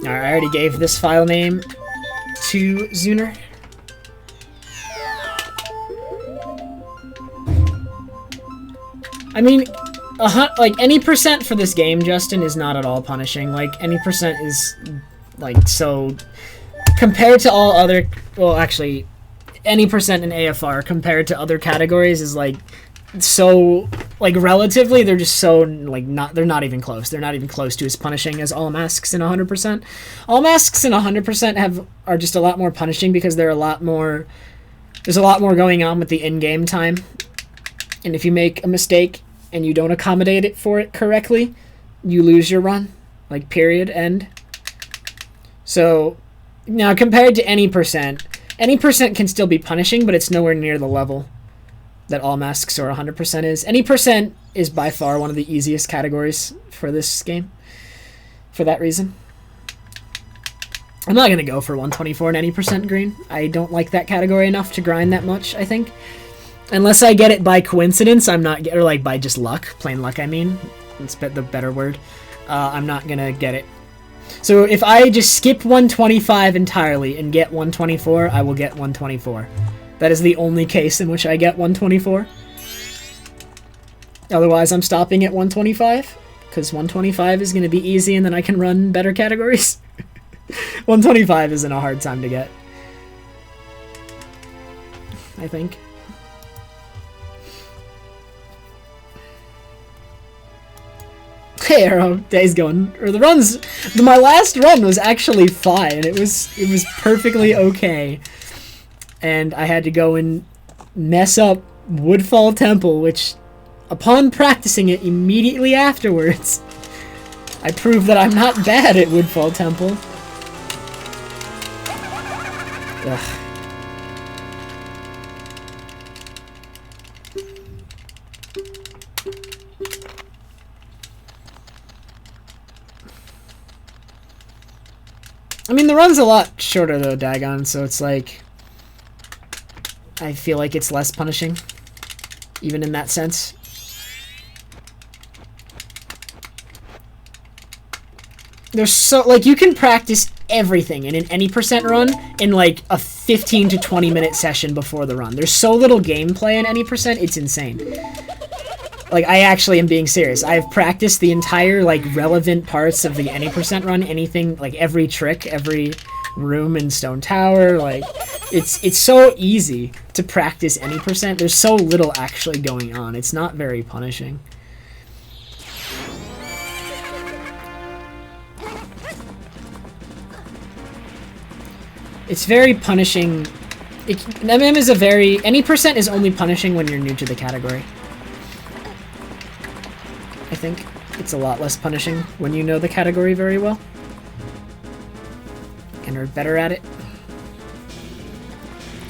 Alright, I already gave this file name to Zuner. I mean, like, any percent for this game, Justin, is not at all punishing. Like, any percent is, like, so... Compared to all other... Well, actually, any percent in AFR compared to other categories is, like, so... Like, relatively, they're just so, like, they're not even close. They're not even close to as punishing as all masks in 100%. All masks in 100% are just a lot more punishing because there's a lot more going on with the in-game time. And if you make a mistake and you don't accommodate it for it correctly, you lose your run. Like, period, end. So, now, compared to any percent can still be punishing, but it's nowhere near the level that all masks or 100% is. Any percent is by far one of the easiest categories for this game, for that reason. I'm not going to go for 124 and any percent green. I don't like that category enough to grind that much, I think. Unless I get it by coincidence, I'm not... Or, like, by just luck. Plain luck, I mean. It's the better word. I'm not going to get it. So if I just skip 125 entirely and get 124, I will get 124. That is the only case in which I get 124. Otherwise, I'm stopping at 125, because 125 is going to be easy and then I can run better categories. 125 isn't a hard time to get, I think. Hey Arrow, day's going. Or the runs. My last run was actually fine. It was perfectly okay. And I had to go and mess up Woodfall Temple, which, upon practicing it immediately afterwards, I proved that I'm not bad at Woodfall Temple. Ugh. I mean, the run's a lot shorter, though, Dagon, so it's like... I feel like it's less punishing, even in that sense. There's so... Like, you can practice everything in an any percent run in, like, a 15 to 20 minute session before the run. There's so little gameplay in any percent, it's insane. Like, I actually am being serious. I've practiced the entire, like, relevant parts of the any percent run, anything, like, every trick, every room in Stone Tower, like, it's so easy to practice any percent. There's so little actually going on. It's not very punishing. It's very punishing. MM is a very... Any percent is only punishing when you're new to the category. I think it's a lot less punishing when you know the category very well and are better at it.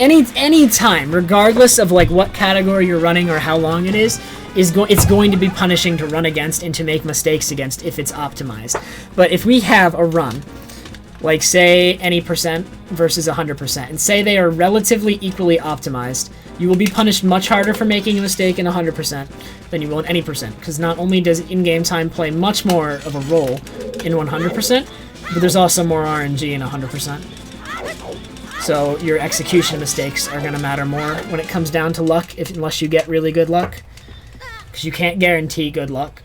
Any time, regardless of like what category you're running or how long it is it's going to be punishing to run against and to make mistakes against if it's optimized. But if we have a run, like say any percent versus 100%, and say they are relatively equally optimized, you will be punished much harder for making a mistake in 100% than you will in any percent, because not only does in-game time play much more of a role in 100%, but there's also more RNG in 100%. So your execution mistakes are going to matter more when it comes down to luck, unless you get really good luck, because you can't guarantee good luck.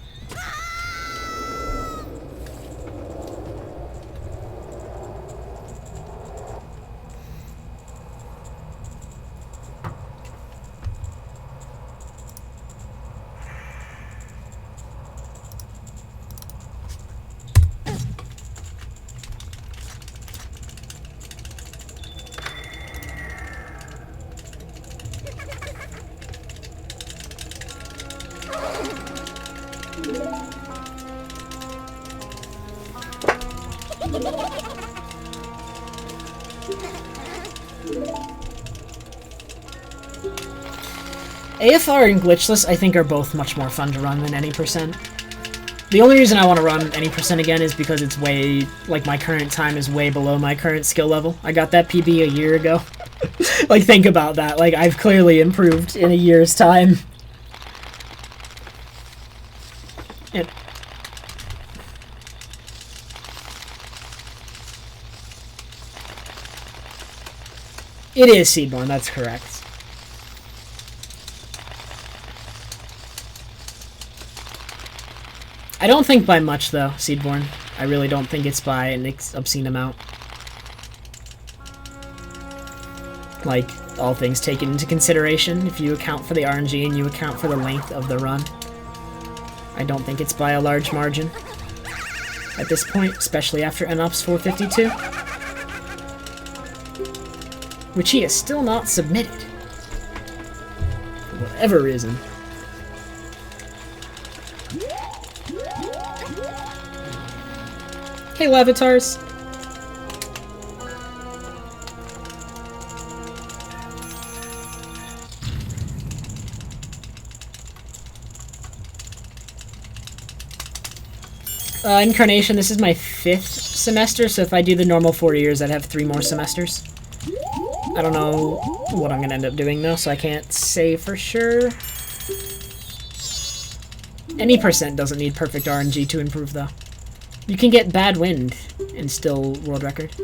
AFR and Glitchless, I think, are both much more fun to run than any percent. The only reason I want to run any percent again is because it's way, like, my current time is way below my current skill level. I got that PB a year ago. Like, think about that. Like, I've clearly improved in a year's time. It is Seedborn, that's correct. I don't think by much, though, Seedborn. I really don't think it's by an obscene amount. Like, all things taken into consideration, if you account for the RNG and you account for the length of the run. I don't think it's by a large margin at this point, especially after NOPS 452. Which he has still not submitted. For whatever reason. Hey, Lavatars. Incarnation, this is my 5th semester, so if I do the normal 4 years, I'd have 3 more semesters. I don't know what I'm going to end up doing, though, so I can't say for sure. Any percent doesn't need perfect RNG to improve, though. You can get bad wind and still world record.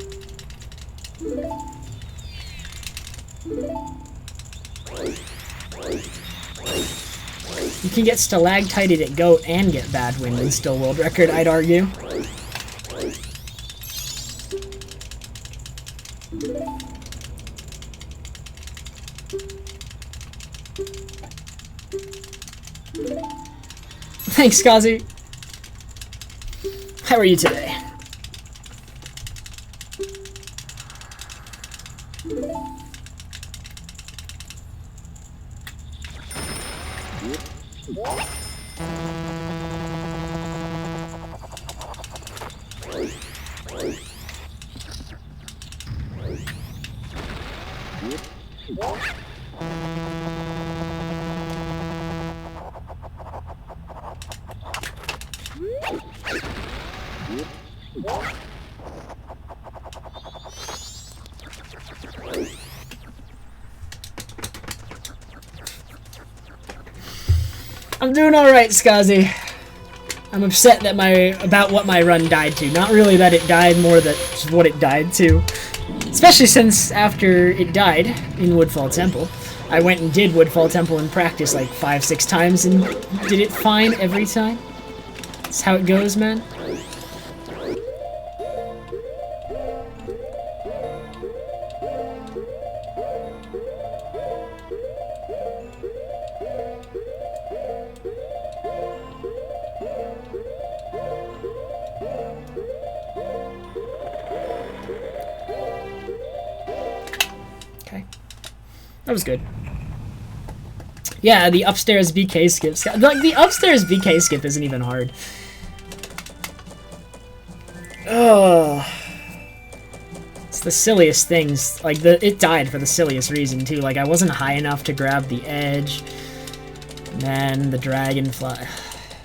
You can get stalactited at GOAT and get bad wind and still world record, I'd argue. Thanks, Kazi. How are you today? I'm doing alright, Skazi. I'm upset that about what my run died to. Not really that it died, more that just what it died to. Especially since after it died in Woodfall Temple, I went and did Woodfall Temple in practice like 5-6 times and did it fine every time. That's how it goes, man. That was good. Yeah, the upstairs BK skips. Like, the upstairs BK skip isn't even hard. Oh, it's the silliest things. Like, it died for the silliest reason, too. Like, I wasn't high enough to grab the edge. And then the dragonfly.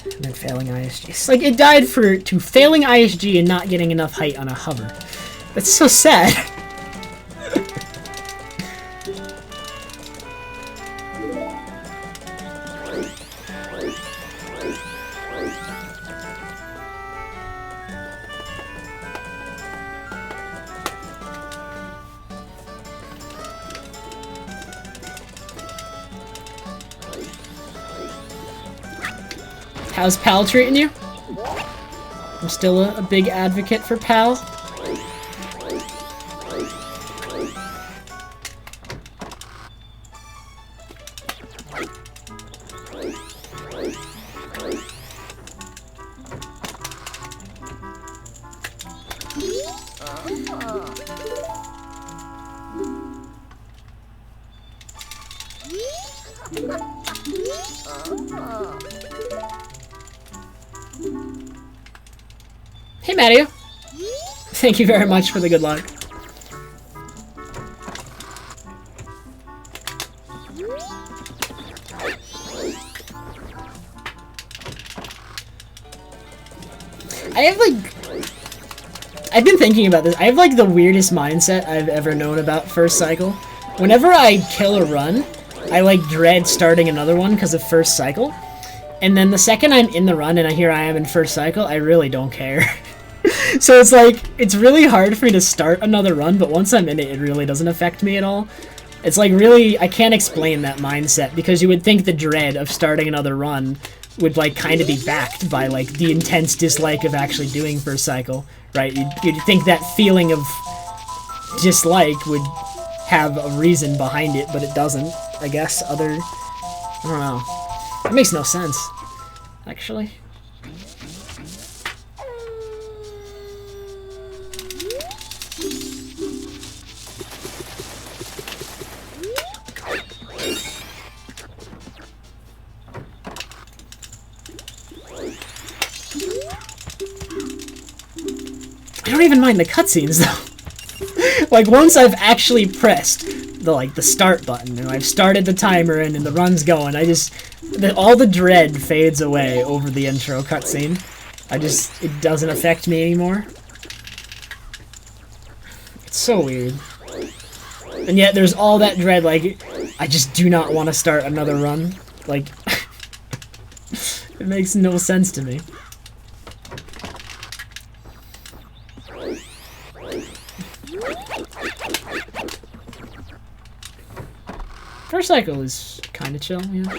And then failing ISG. It's like, it died to failing ISG and not getting enough height on a hover. That's so sad. How's Pal treating you? I'm still a big advocate for Pal. Hey, Mario. Thank you very much for the good luck. I've been thinking about this. I have like the weirdest mindset I've ever known about first cycle. Whenever I kill a run, I like dread starting another one because of first cycle. And then the second I'm in the run and here I am in first cycle, I really don't care. So it's like, it's really hard for me to start another run, but once I'm in it, it really doesn't affect me at all. It's like really, I can't explain that mindset, because you would think the dread of starting another run would like kind of be backed by like the intense dislike of actually doing first cycle, right? You'd think that feeling of dislike would have a reason behind it, but it doesn't, I guess. I don't know. That makes no sense, actually. I don't even mind the cutscenes though. Like once I've actually pressed the start button and I've started the timer and the run's going, all the dread fades away over the intro cutscene. It doesn't affect me anymore. It's so weird. And yet there's all that dread, like, I just do not want to start another run. Like, it makes no sense to me. First cycle is kind of chill, yeah.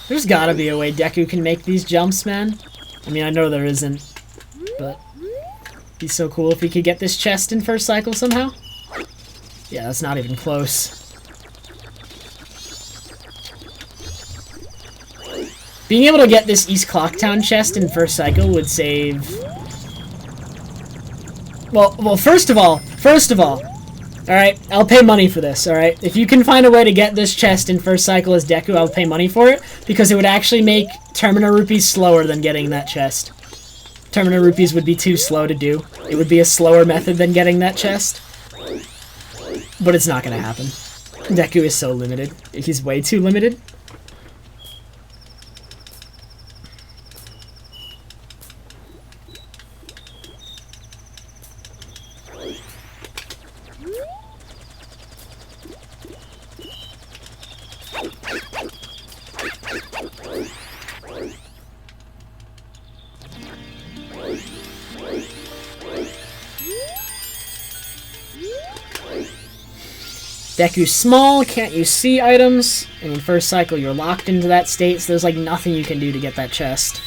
There's gotta be a way Deku can make these jumps, man. I mean, I know there isn't, but it'd be so cool if he could get this chest in first cycle somehow. Yeah, that's not even close. Being able to get this East Clocktown chest in first cycle would save... Well, first of all, alright, I'll pay money for this, alright? If you can find a way to get this chest in first cycle as Deku, I'll pay money for it, because it would actually make Termina Rupees slower than getting that chest. Termina Rupees would be too slow to do. It would be a slower method than getting that chest. But it's not gonna happen. Deku is so limited. He's way too limited. Deku's small, can't use C items, and in first cycle you're locked into that state, so there's like nothing you can do to get that chest.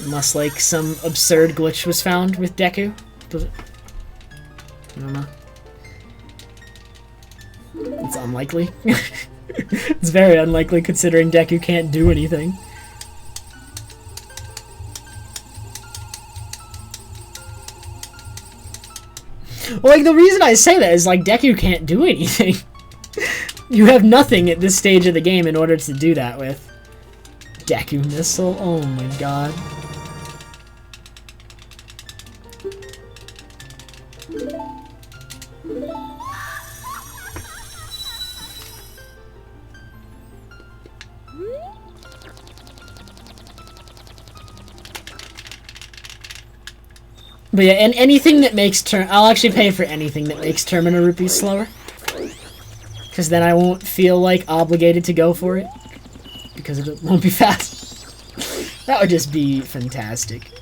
Unless like some absurd glitch was found with Deku. I don't know. It's unlikely. It's very unlikely considering Deku can't do anything. Well, like, the reason I say that is, like, Deku can't do anything. You have nothing at this stage of the game in order to do that with. Deku Missile? Oh my god. But yeah, and anything that makes I'll actually pay for anything that makes Termina Rupees slower. Because then I won't feel, like, obligated to go for it. Because it won't be fast. That would just be fantastic.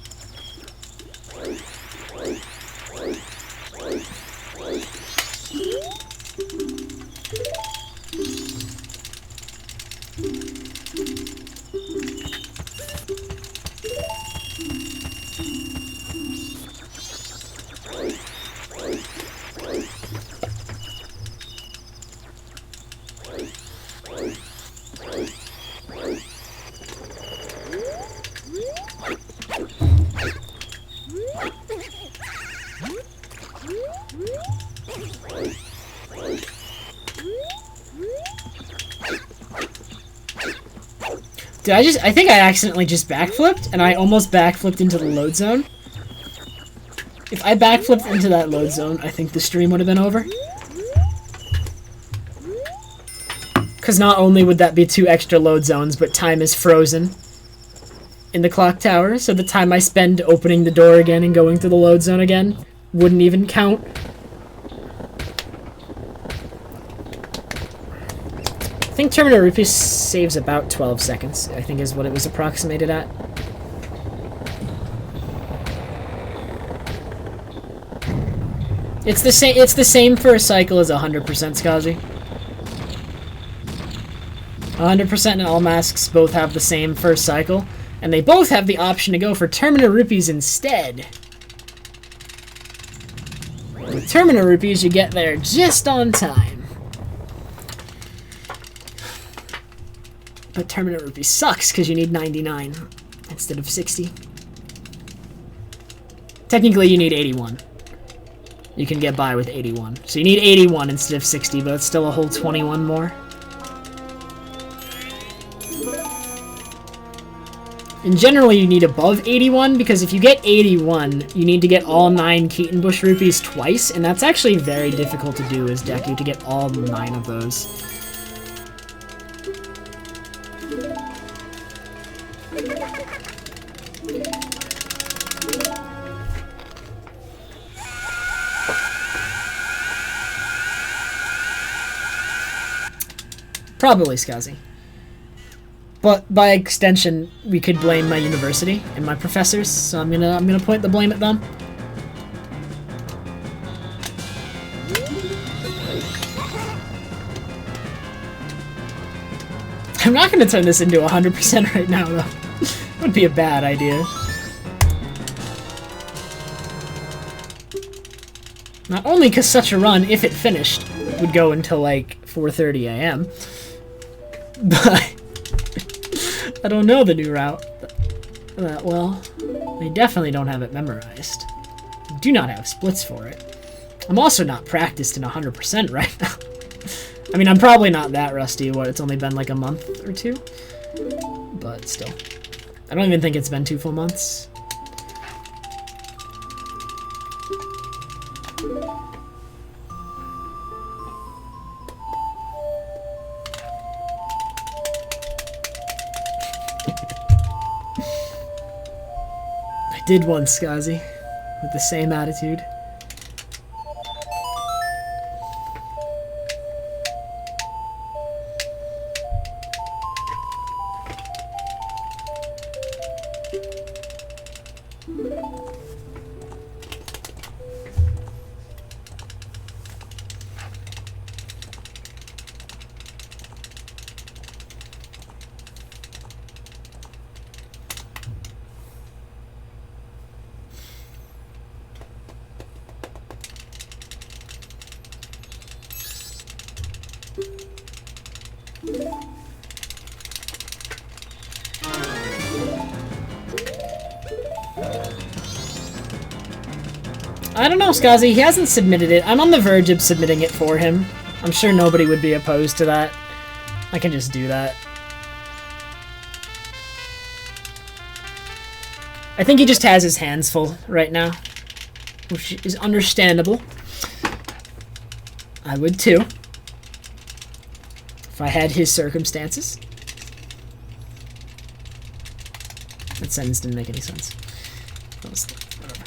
I think I accidentally just backflipped, and I almost backflipped into the load zone. If I backflipped into that load zone, I think the stream would have been over. Because not only would that be 2 extra load zones, but time is frozen in the clock tower, so the time I spend opening the door again and going through the load zone again wouldn't even count. I think Terminator Rupees saves about 12 seconds, I think is what it was approximated at. It's the same for a cycle as 100% Skazi. 100% and all masks both have the same first cycle, and they both have the option to go for Terminator Rupees instead. With Terminator Rupees, you get there just on time. But Terminator Rupees sucks because you need 99 instead of 60. Technically, you need 81. You can get by with 81. So you need 81 instead of 60, but it's still a whole 21 more. And generally, you need above 81, because if you get 81, you need to get all 9 Keaton Bush Rupees twice, and that's actually very difficult to do as Deku, to get all 9 of those. Probably Skazi. But by extension, we could blame my university and my professors, so I'm gonna point the blame at them. I'm not gonna turn this into 100% right now, though. That would be a bad idea. Not only because such a run, if it finished, would go until like 4:30 a.m., but I don't know the new route that well. I definitely don't have it memorized. I do not have splits for it. I'm also not practiced in 100% right now. I mean, I'm probably not that rusty. What, it's only been like a month or 2? But still. I don't even think it's been 2 full months. I did once, Skazi, with the same attitude. I don't know, Skazi. He hasn't submitted it. I'm on the verge of submitting it for him. I'm sure nobody would be opposed to that. I can just do that. I think he just has his hands full right now, which is understandable. I would too, if I had his circumstances. That sentence didn't make any sense. Whatever.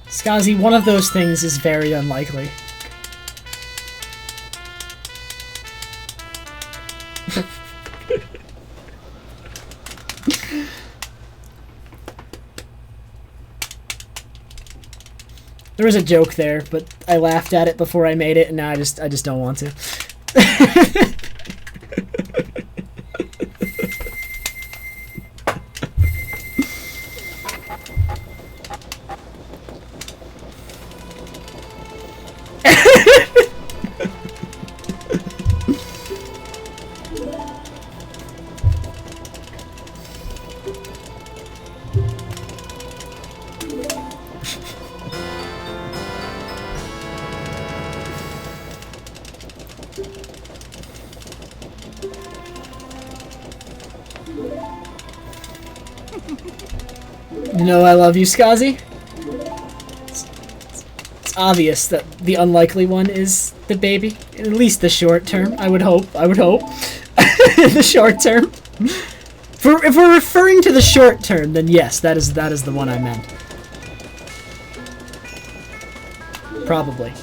Skazi, one of those things is very unlikely. There was a joke there, but I laughed at it before I made it, and now I just don't want to. You know I love you, Skazi. It's obvious that the unlikely one is the baby. At least the short term, I would hope. I would hope. The short term. If we're referring to the short term, then yes, that is the one I meant. Probably.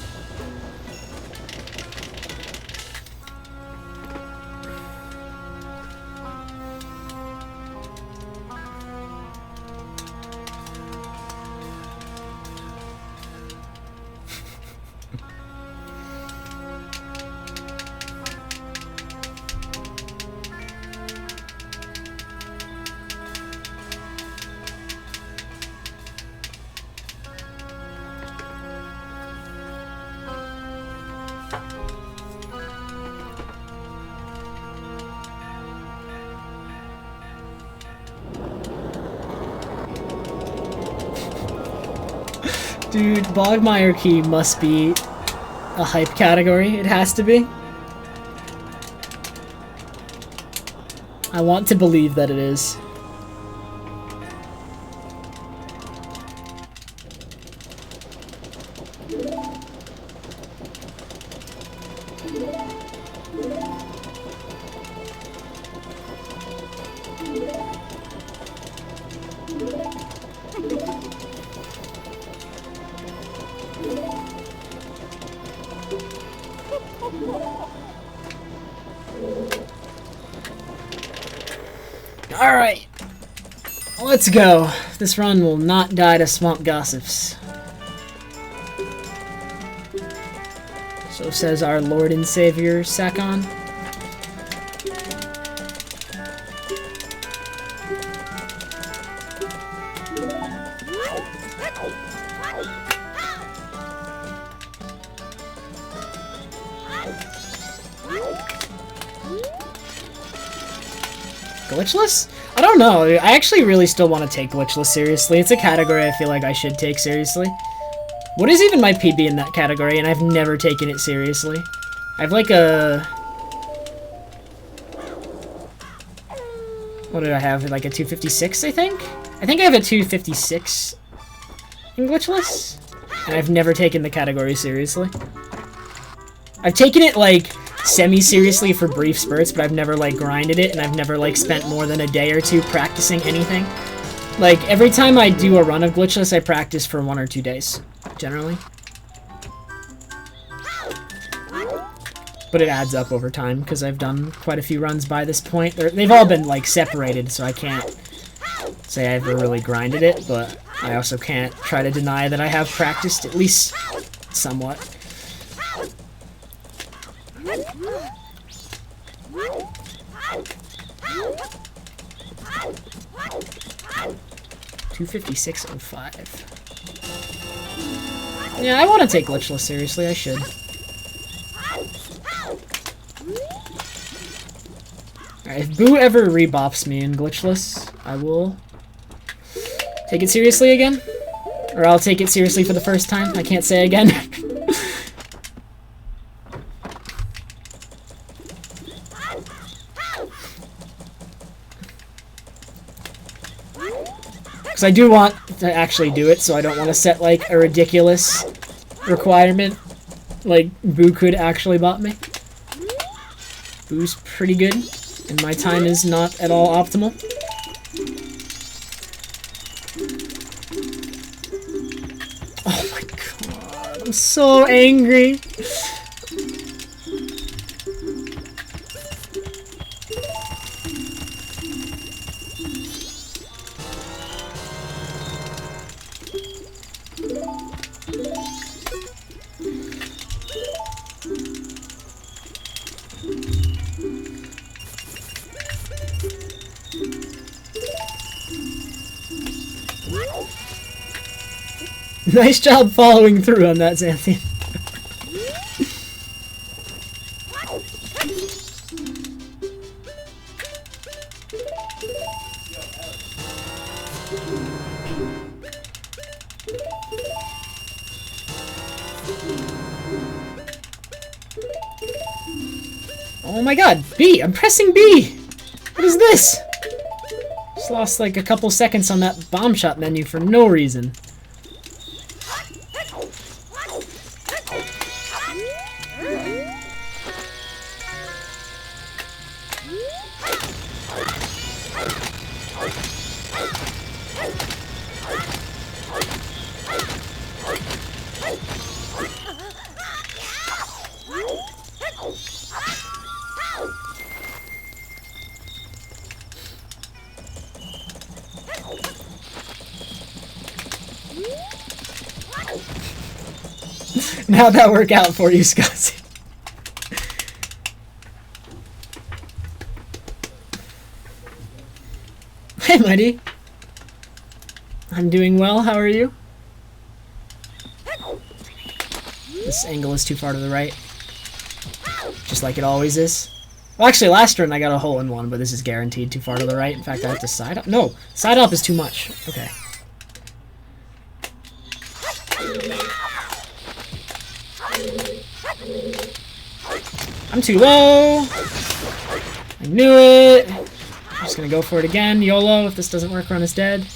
Dude, Bogmire Key must be a hype category. It has to be. I want to believe that it is. Alright, let's go. This run will not die to swamp gossips. So says our Lord and Savior, Sakon. Glitchless? I don't know. I actually really still want to take Glitchless seriously. It's a category I feel like I should take seriously. What is even my PB in that category? And I've never taken it seriously. I have like a... What did I have? Like a 256, I think? I think I have a 256 in Glitchless. And I've never taken the category seriously. I've taken it like... semi-seriously for brief spurts, but I've never, like, grinded it, and I've never, like, spent more than a day or two practicing anything. Like, every time I do a run of Glitchless, I practice for 1 or 2 days, generally. But it adds up over time, because I've done quite a few runs by this point. They've all been, like, separated, so I can't say I ever really grinded it, but I also can't try to deny that I have practiced at least somewhat. 256.05. Yeah, I want to take Glitchless seriously. I should. Alright, if Boo ever rebops me in Glitchless, I will take it seriously again. Or I'll take it seriously for the first time. I can't say again. Because I do want to actually do it, so I don't want to set, like, a ridiculous requirement. Like, Boo could actually bot me. Boo's pretty good, and my time is not at all optimal. Oh my god, I'm so angry. Nice job following through on that, Xanthian. Oh my god, B! I'm pressing B! What is this? Just lost like a couple seconds on that bomb shot menu for no reason. How'd that work out for you, Scotty? Hey, Mighty. I'm doing well. How are you? This angle is too far to the right. Just like it always is. Well, actually, last run I got a hole in one, but this is guaranteed too far to the right. In fact, I have to side up. No, side up is too much. Okay. I'm too low. I knew it. I'm just gonna go for it again. YOLO. If this doesn't work, run is dead.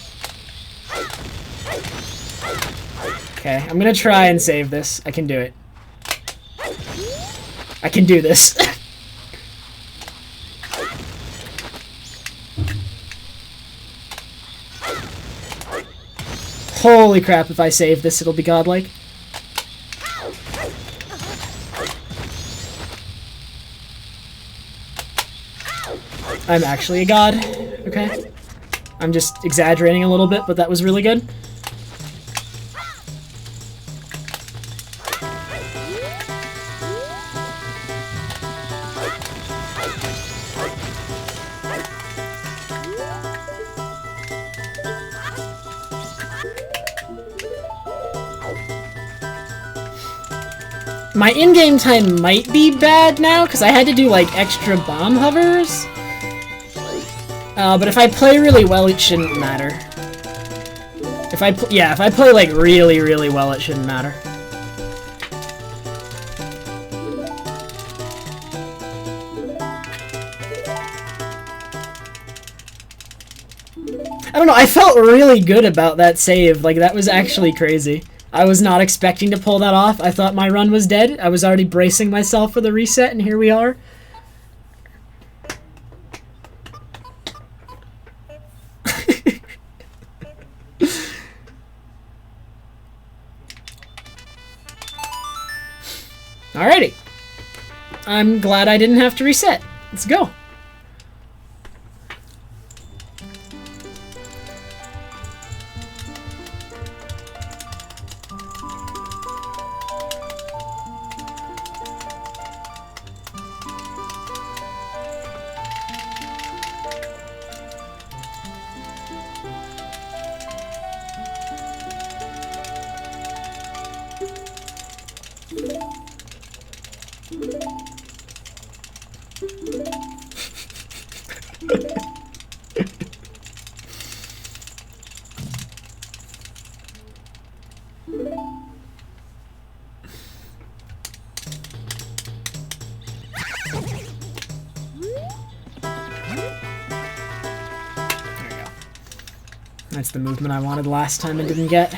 Okay, I'm gonna try and save this. I can do it. I can do this. Holy crap, if I save this, it'll be godlike. I'm actually a god. Okay. I'm just exaggerating a little bit, but that was really good. My in-game time might be bad now, because I had to do, like, extra bomb hovers. But if I play really well, it shouldn't matter. If I play, like, really, really well, it shouldn't matter. I don't know, I felt really good about that save. Like, that was actually crazy. I was not expecting to pull that off. I thought my run was dead. I was already bracing myself for the reset, and here we are. Alrighty. I'm glad I didn't have to reset. Let's go. That's the movement I wanted last time and didn't get.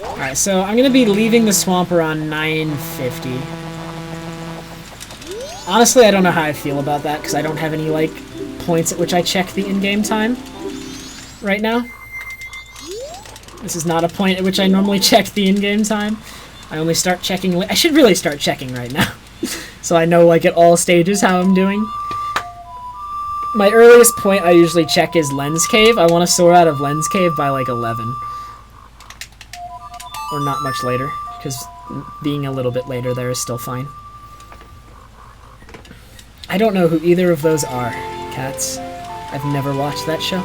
Alright, so I'm gonna be leaving the swamp around 9:50. Honestly, I don't know how I feel about that, because I don't have any, like, points at which I check the in-game time right now. This is not a point at which I normally check the in-game time. I only start checking... I should really start checking right now. So I know, like, at all stages how I'm doing. My earliest point I usually check is Lens Cave. I want to soar out of Lens Cave by, like, 11. Or not much later. Because being a little bit later there is still fine. I don't know who either of those are, cats. I've never watched that show.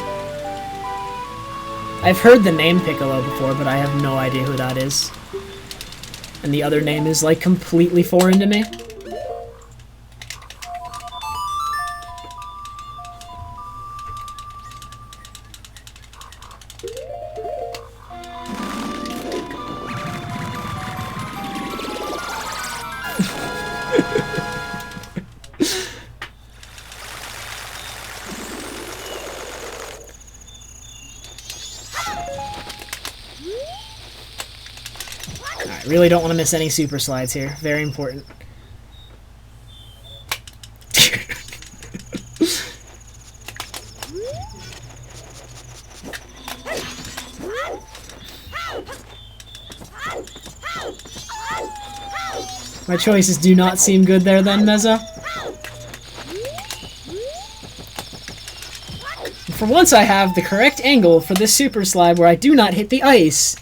I've heard the name Piccolo before, but I have no idea who that is. And the other name is, like, completely foreign to me. Really don't want to miss any super slides here. Very important. My choices do not seem good there then, Mezzo. For once I have the correct angle for this super slide where I do not hit the ice.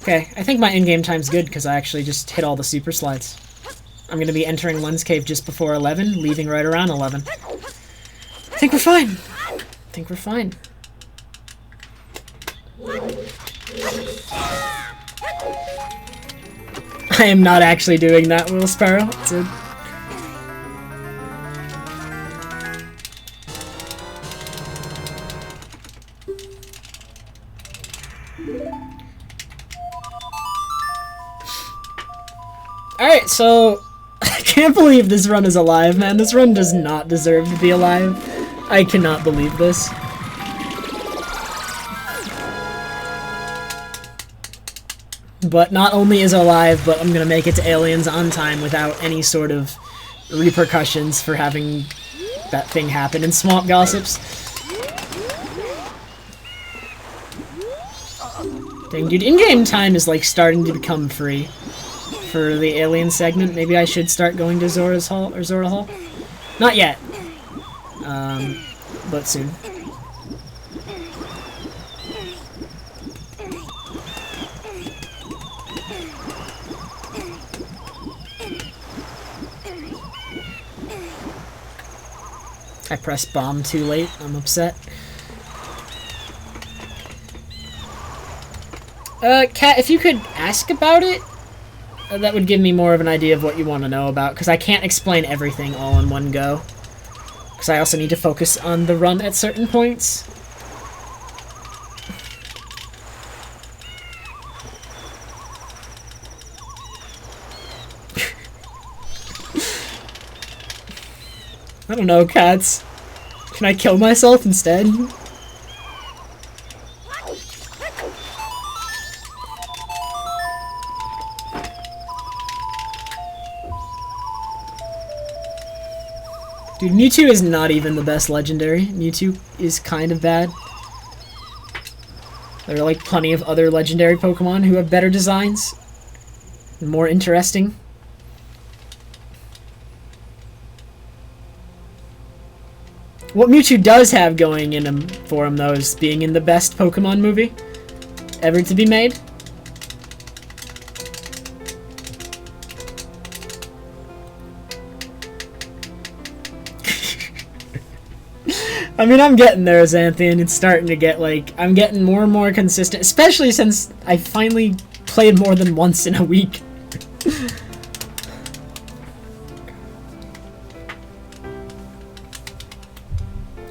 Okay, I think my in-game time's good because I actually just hit all the super slides. I'm going to be entering Lens Cave just before 11, leaving right around 11. I think we're fine. I think we're fine. I am not actually doing that, Will Sparrow. It's a... Alright, so... I can't believe this run is alive, man. This run does not deserve to be alive. I cannot believe this. But not only is it alive, but I'm gonna make it to Aliens on time without any sort of repercussions for having that thing happen in Swamp Gossips. Dang, dude, in-game time is like starting to become free for the Alien segment. Maybe I should start going to Zora's Hall or Zora Hall. Not yet, but soon. I pressed bomb too late. I'm upset. Kat, if you could ask about it, that would give me more of an idea of what you want to know about, because I can't explain everything all in one go. Because I also need to focus on the run at certain points. I don't know, cats. Can I kill myself instead? Dude, Mewtwo is not even the best legendary. Mewtwo is kind of bad. There are like plenty of other legendary Pokemon who have better designs. And more interesting. What Mewtwo does have going in him for him, though, is being in the best Pokemon movie ever to be made. I mean, I'm getting there, Xanthian. It's starting to get, like, I'm getting more and more consistent, especially since I finally played more than once in a week.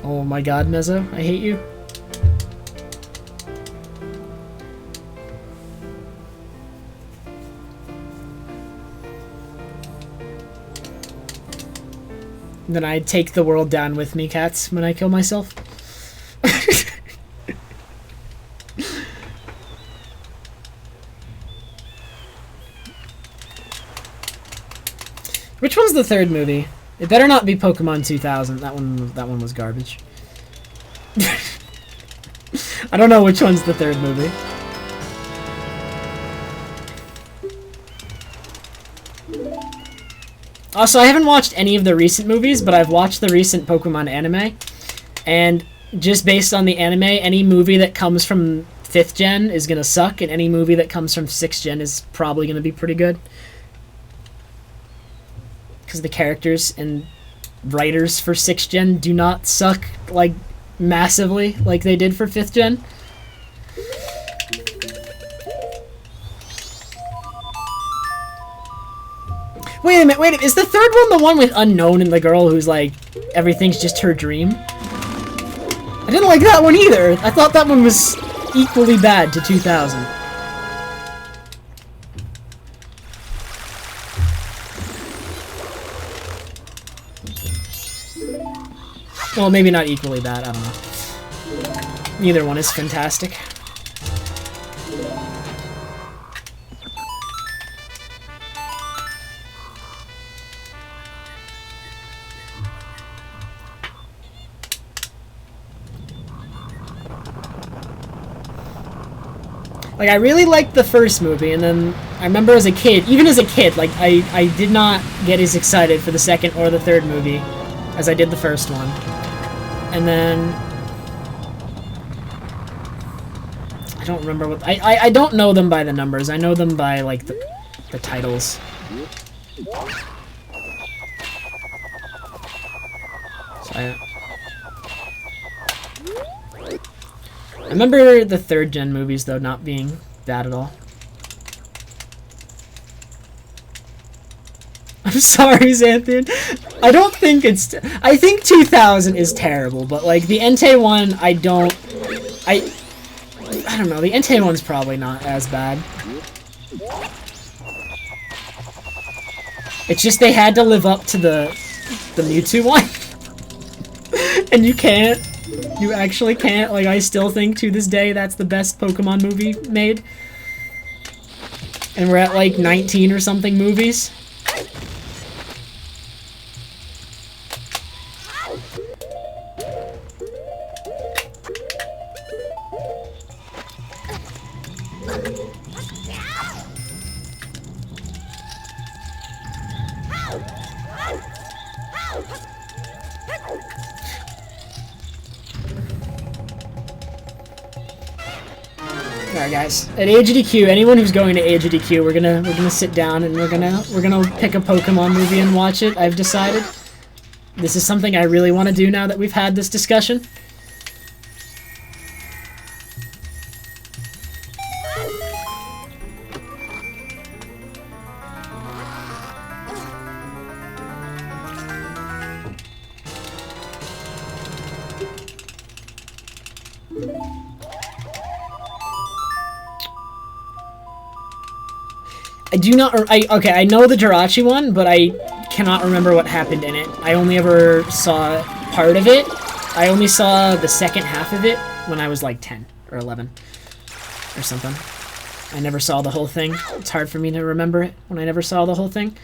Oh my god, Mezzo, I hate you. Then I take the world down with me, cats, when I kill myself. Which one's the third movie? It better not be Pokemon 2000. That one was garbage. I don't know which one's the third movie. Also, I haven't watched any of the recent movies, but I've watched the recent Pokemon anime. And just based on the anime, any movie that comes from 5th gen is going to suck, and any movie that comes from 6th gen is probably going to be pretty good. Because the characters and writers for 6th gen do not suck, like, massively like they did for 5th gen. Wait a minute, is the third one the one with Unknown and the girl who's like, everything's just her dream? I didn't like that one either. I thought that one was equally bad to 2000. Well, maybe not equally bad, I don't know. Neither one is fantastic. Like, I really liked the first movie, and then I remember as a kid, even as a kid, like, I did not get as excited for the second or the third movie as I did the first one. And then I don't remember what I don't know them by the numbers. I know them by like the titles. So I remember the 3rd gen movies though not being bad at all. I'm sorry, Xanthian. I don't think it's... I think 2000 is terrible, but, like, the Entei one, I don't... I don't know. The Entei one's probably not as bad. It's just they had to live up to the Mewtwo one. And you can't. You actually can't. Like, I still think, to this day, that's the best Pokemon movie made. And we're at, like, 19 or something movies. Alright guys, at AGDQ, anyone who's going to AGDQ, we're gonna sit down and we're gonna pick a Pokemon movie and watch it. I've decided. This is something I really want to do now that we've had this discussion. I do not... okay, I know the Jirachi one, but I cannot remember what happened in it. I only ever saw part of it. I only saw the second half of it when I was like 10 or 11 or something. I never saw the whole thing. It's hard for me to remember it when I never saw the whole thing.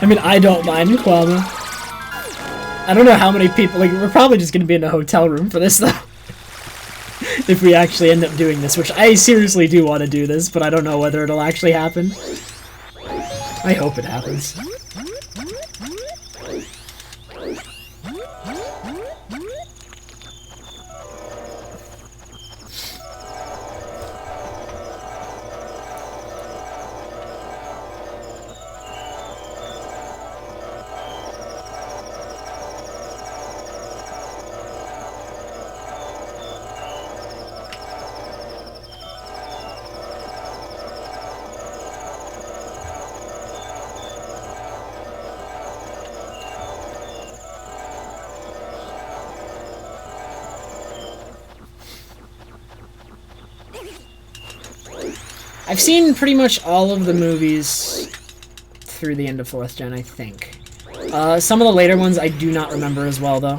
I mean, I don't mind Kwama. I don't know how many people... Like, we're probably just going to be in a hotel room for this, though. If we actually end up doing this, which I seriously do want to do this, but I don't know whether it'll actually happen. I hope it happens. I've seen pretty much all of the movies through the end of 4th gen, I think. Some of the later ones I do not remember as well, though.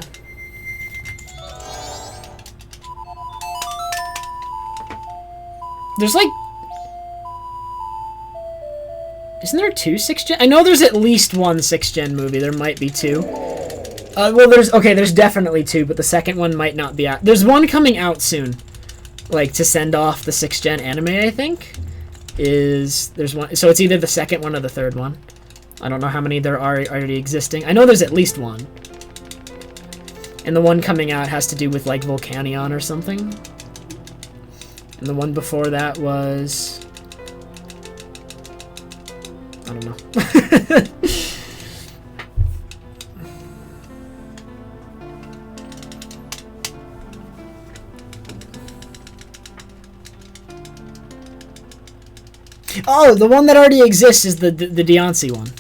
There's like... Isn't there 2 6th gen? I know there's at least one 6th gen movie. There might be 2. Well, there's definitely two, but the second one might not be out. There's one coming out soon, like to send off the 6th gen anime. I think there's one. So it's either the second one or the third one. I don't know how many there are already existing. I know there's at least one. And the one coming out has to do with like Volcanion or something. And the one before that was, I don't know. Oh, the one that already exists is the Deoncé one.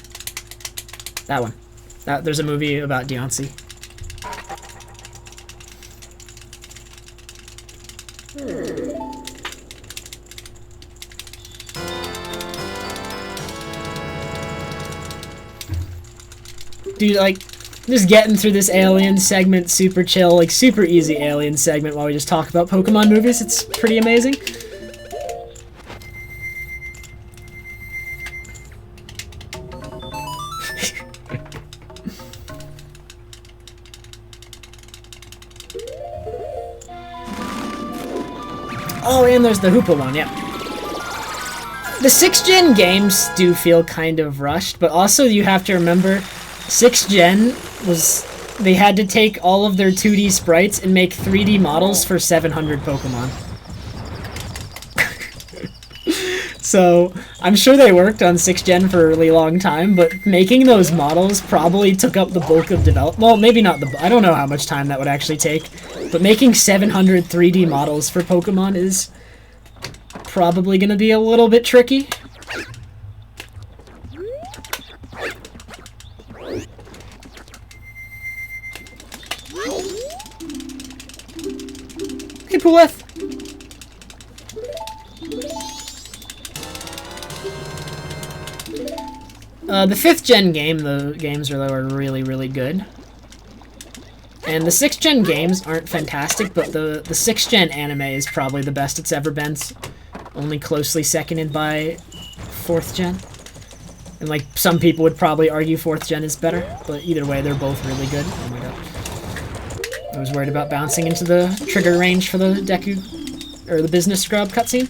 That one. There's a movie about Deoncé. Dude, like, just getting through this Alien segment super chill, like super easy Alien segment while we just talk about Pokemon movies. It's pretty amazing. Oh, and there's the Hoopa one, yeah. The 6th gen games do feel kind of rushed, but also you have to remember 6th gen was, they had to take all of their 2D sprites and make 3D models for 700 Pokemon. So, I'm sure they worked on 6th gen for a really long time, but making those models probably took up the bulk of development. Well, maybe not I don't know how much time that would actually take, but making 700 3D models for Pokemon is probably going to be a little bit tricky. Hey, Puleth! The 5th gen game, the games are really, really good. And the 6th gen games aren't fantastic, but the 6th gen anime is probably the best it's ever been. Only closely seconded by 4th gen. And like, some people would probably argue 4th gen is better, but either way, they're both really good. Oh my god. I was worried about bouncing into the trigger range for the Deku, or the business scrub cutscene.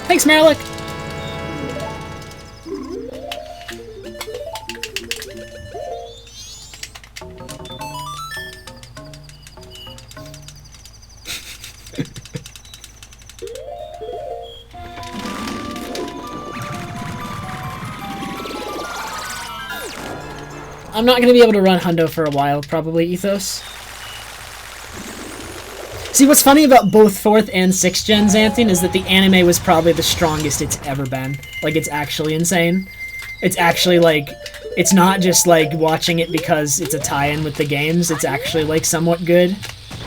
Thanks, Malik! I'm not going to be able to run Hundo for a while, probably, Ethos. See, what's funny about both 4th and 6th gens, Anthony, is that the anime was probably the strongest it's ever been. Like, it's actually insane. It's actually, like, it's not just, like, watching it because it's a tie-in with the games. It's actually, like, somewhat good.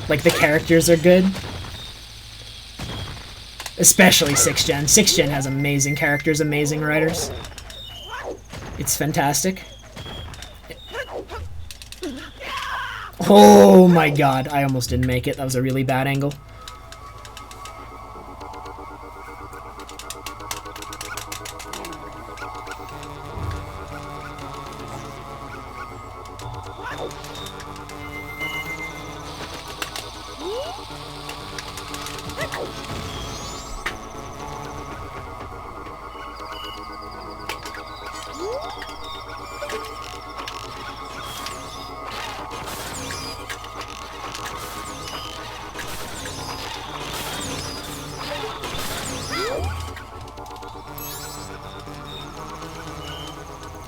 Like, the characters are good. Especially 6th gen. 6th gen has amazing characters, amazing writers. It's fantastic. Oh my god, I almost didn't make it. That was a really bad angle.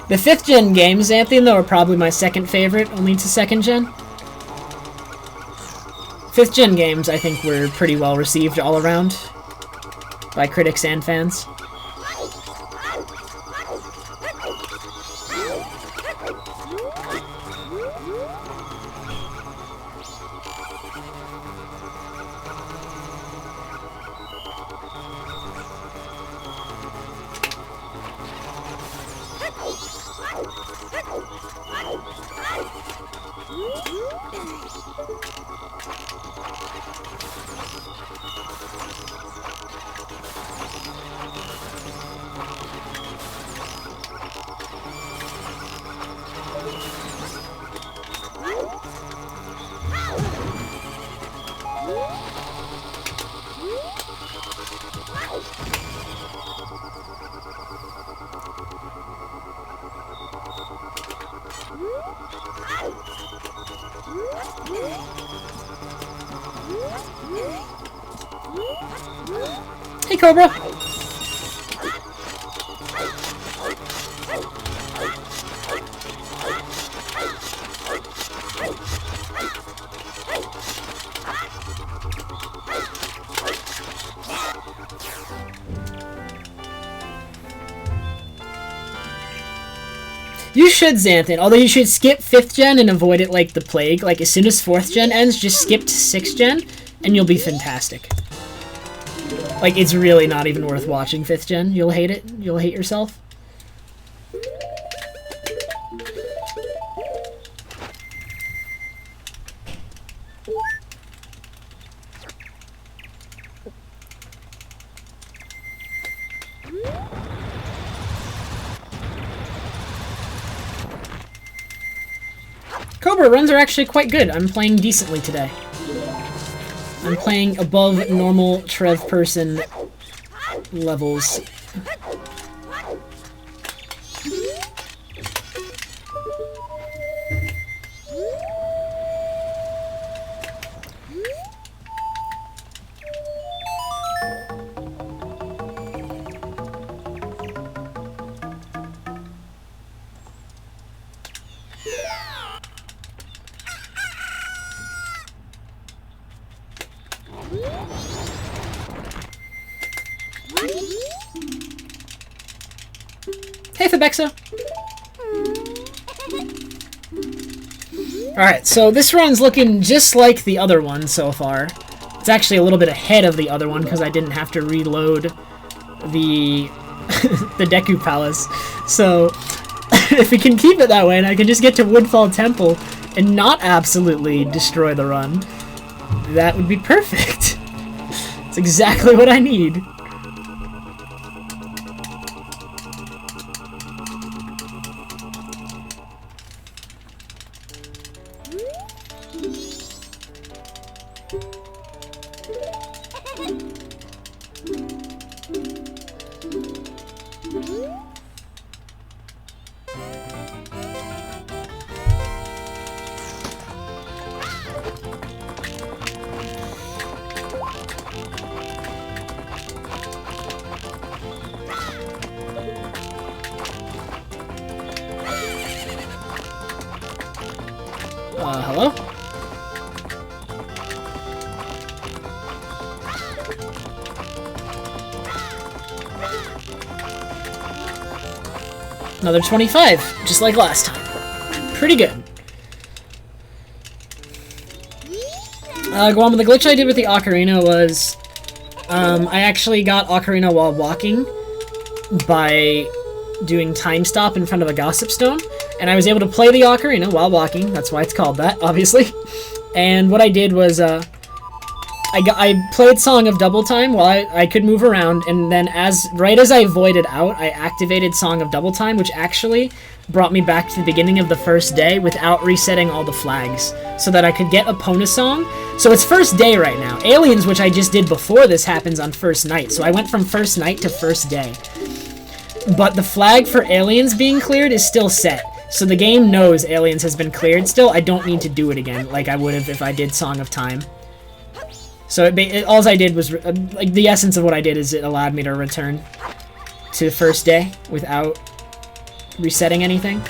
The 5th gen games, Anthony, though, are probably my second favorite, only to 2nd gen. 5th gen games, I think, were pretty well received all around by critics and fans. Hey, Cobra! You should, Xanthan. Although you should skip 5th gen and avoid it like the plague. Like, as soon as 4th gen ends, just skip to 6th gen, and you'll be fantastic. Like, it's really not even worth watching 5th gen. You'll hate it. You'll hate yourself. Cobra runs are actually quite good. I'm playing decently today. I'm playing above normal Trev person levels. Hey, Fabexa! Alright, so this run's looking just like the other one so far. It's actually a little bit ahead of the other one because I didn't have to reload the the Deku Palace. So, if we can keep it that way and I can just get to Woodfall Temple and not absolutely destroy the run, that would be perfect. It's exactly what I need. Hello? Another 25, just like last time. Pretty good. Guam, the glitch I did with the ocarina was, I actually got ocarina while walking by doing time stop in front of a gossip stone, and I was able to play the ocarina while walking. That's why it's called that, obviously. And what I did was, I played Song of Double Time while I could move around, and then right as I voided out, I activated Song of Double Time, which actually brought me back to the beginning of the first day without resetting all the flags, so that I could get Epona Song. So it's first day right now. Aliens, which I just did before this, happens on first night, so I went from first night to first day. But the flag for Aliens being cleared is still set. So the game knows Aliens has been cleared still. I don't need to do it again like I would have if I did Song of Time. So all I did was, like, the essence of what I did is it allowed me to return to the first day without resetting anything.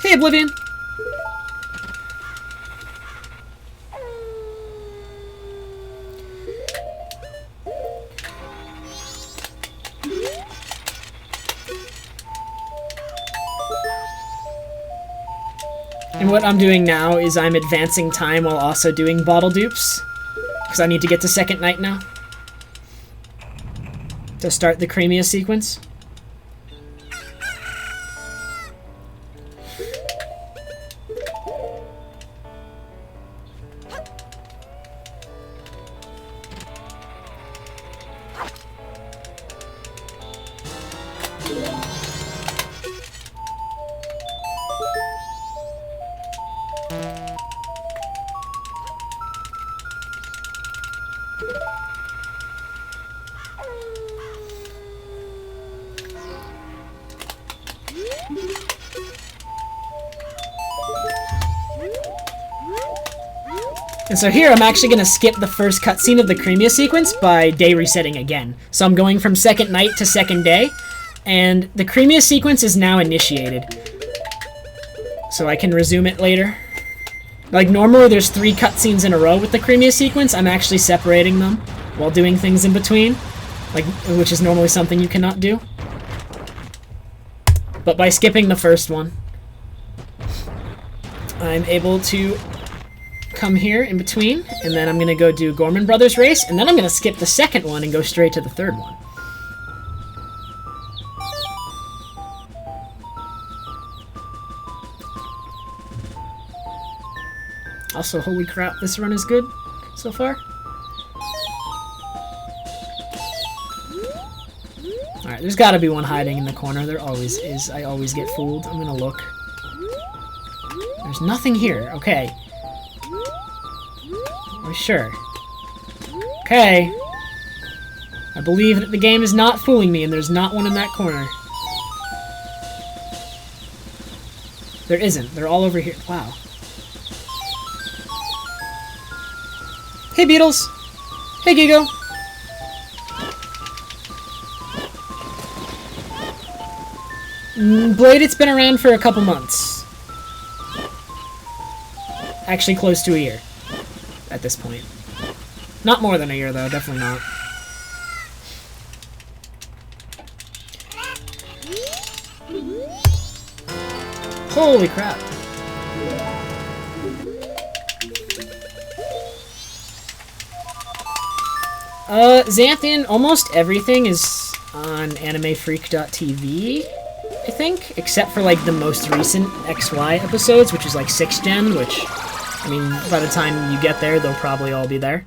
Hey, Oblivion! And what I'm doing now is I'm advancing time while also doing bottle dupes. Because I need to get to second night now. To start the Creamia sequence. And so here I'm actually going to skip the first cutscene of the Crimea sequence by day resetting again. So I'm going from second night to second day, and the Crimea sequence is now initiated. So I can resume it later. Like, normally there's 3 cutscenes in a row with the Crimea sequence. I'm actually separating them while doing things in between, like, which is normally something you cannot do. But by skipping the first one, I'm able to come here in between, and then I'm going to go do Gorman Brothers race, and then I'm going to skip the second one and go straight to the third one. Also, holy crap, this run is good so far. Alright, there's gotta be one hiding in the corner. There always is. I always get fooled. I'm gonna look. There's nothing here. Okay. Are we sure? Okay. I believe that the game is not fooling me, and there's not one in that corner. There isn't. They're all over here. Wow. Hey, Beetles! Hey, Gigo! Blade, it's been around for a couple months. Actually, close to a year. At this point. Not more than a year, though. Definitely not. Holy crap. Xanthian, almost everything is on AnimeFreak.tv, I think, except for, like, the most recent XY episodes, which is, like, 6th Gen, which, I mean, by the time you get there, they'll probably all be there.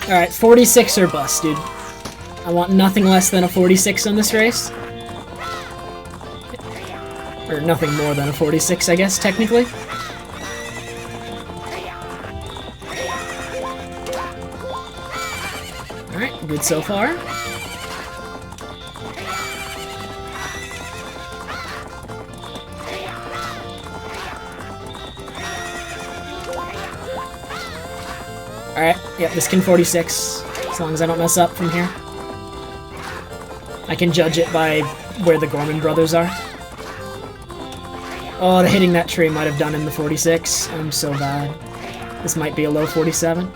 Alright, 46 or bust, dude. I want nothing less than a 46 on this race. Or nothing more than a 46, I guess, technically. Alright, good so far. Alright, yep, this can 46, as long as I don't mess up from here. I can judge it by where the Gorman brothers are. Oh, the hitting that tree might have done in the 46. I'm so bad. This might be a low 47.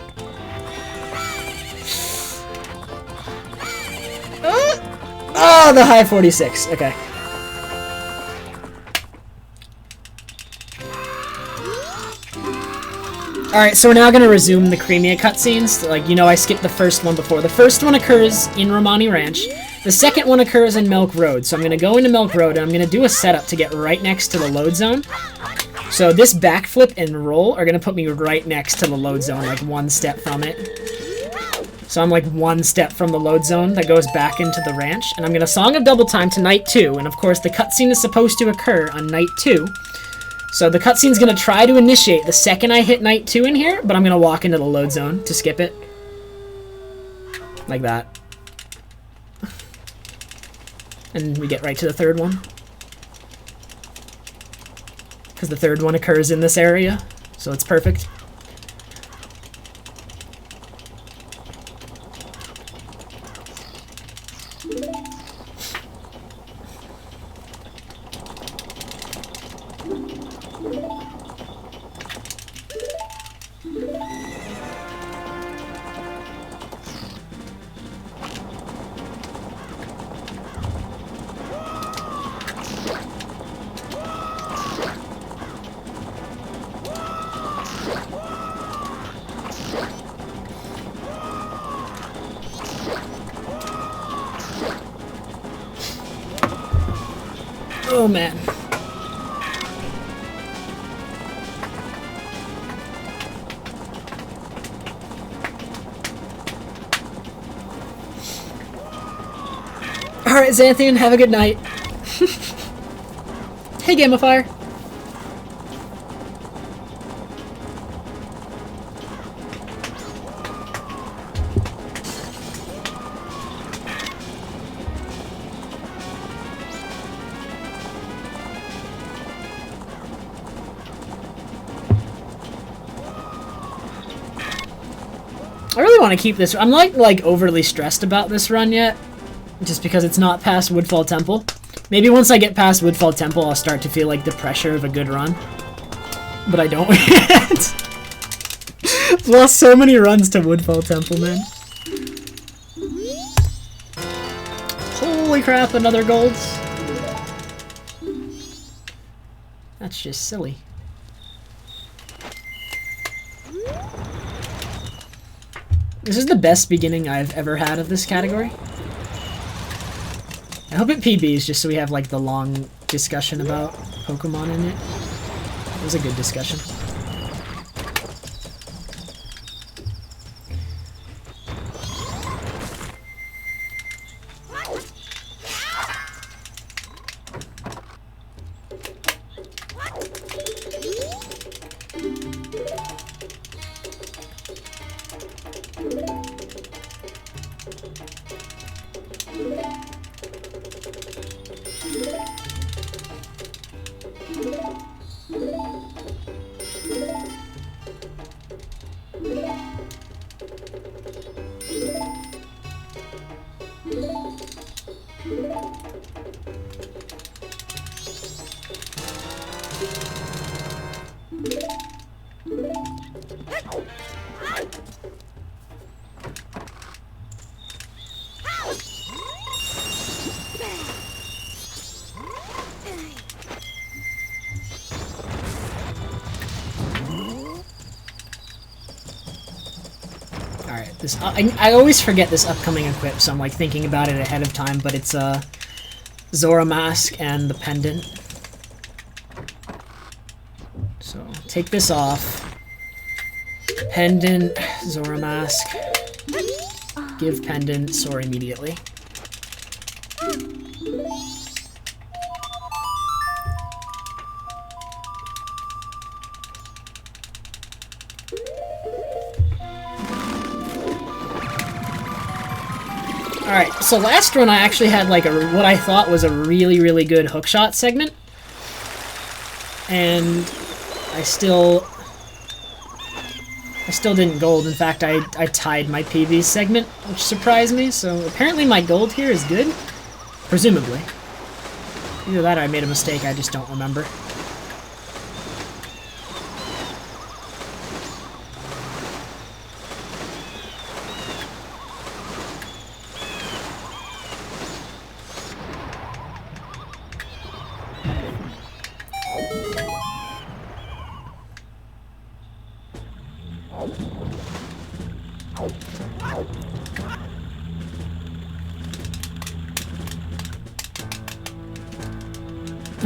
Oh, the high 46. Okay. Alright, so we're now going to resume the Crimea cutscenes. Like, you know, I skipped the first one before. The first one occurs in Romani Ranch. The second one occurs in Milk Road. So I'm going to go into Milk Road, and I'm going to do a setup to get right next to the load zone. So this backflip and roll are going to put me right next to the load zone, like one step from it. So I'm like one step from the load zone that goes back into the ranch. And I'm going to Song of Double Time to Night 2. And of course, the cutscene is supposed to occur on Night 2. So the cutscene's going to try to initiate the second I hit Night 2 in here, but I'm going to walk into the load zone to skip it. Like that. And we get right to the third one. Because the third one occurs in this area, so it's perfect. Oh man. Alright, Xanthian, have a good night. Hey, Gamifier. I really want to keep this. I'm not like overly stressed about this run yet, just because it's not past Woodfall Temple. Maybe once I get past Woodfall Temple, I'll start to feel like the pressure of a good run. But I don't yet. I've lost so many runs to Woodfall Temple, man. Holy crap, another golds. That's just silly. This is the best beginning I've ever had of this category. I hope it PBs just so we have like the long discussion about Pokemon in it. It was a good discussion. I always forget this upcoming equip, so I'm like thinking about it ahead of time, but it's Zora Mask and the pendant. So take this off. Pendant, Zora Mask. Give pendant, soar immediately. Alright, so last run I actually had like what I thought was a really, really good hookshot segment. And I still didn't gold. In fact, I tied my PV segment, which surprised me. So apparently my gold here is good. Presumably. Either that or I made a mistake, I just don't remember.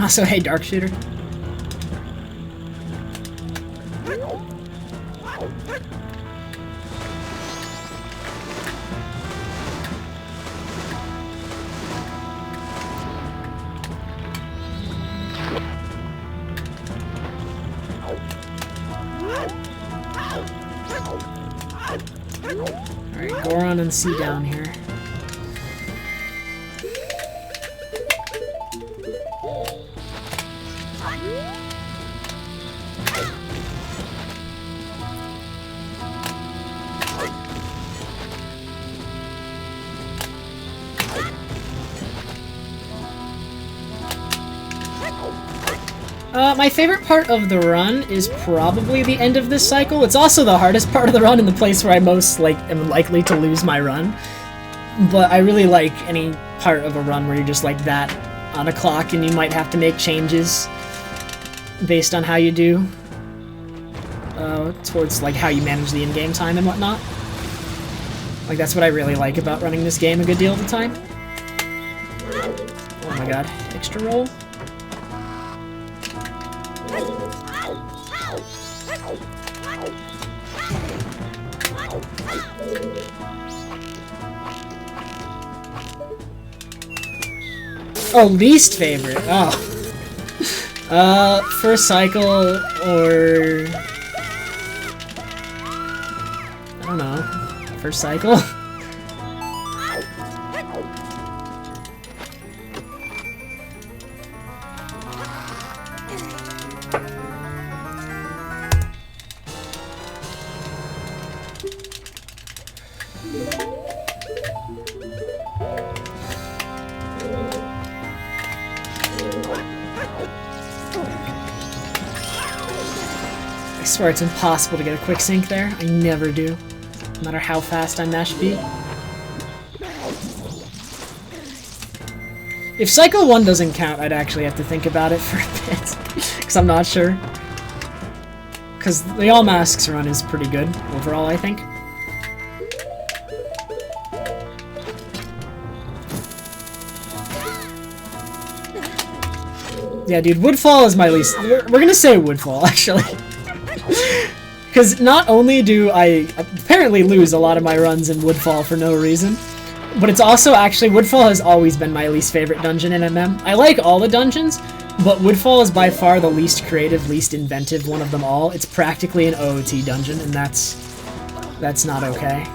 Also, hey, Dark Shooter. Alright, Goron and C down here. My favorite part of the run is probably the end of this cycle. It's also the hardest part of the run and the place where I most am likely to lose my run. But I really like any part of a run where you're just like that on a clock and you might have to make changes based on how you do towards like how you manage the in-game time and whatnot. Like that's what I really like about running this game a good deal of the time. Oh my god, extra roll. Oh, least favorite. Oh. First cycle or I don't know. First cycle. I swear it's impossible to get a quick sync there. I never do. No matter how fast I mash B. If Cycle 1 doesn't count, I'd actually have to think about it for a bit. Because I'm not sure. Because the All Masks run is pretty good overall, I think. Yeah, dude, Woodfall is my least... We're gonna say Woodfall, actually. Because not only do I apparently lose a lot of my runs in Woodfall for no reason, but it's also actually... Woodfall has always been my least favorite dungeon in MM. I like all the dungeons, but Woodfall is by far the least creative, least inventive one of them all. It's practically an OOT dungeon, and that's not okay.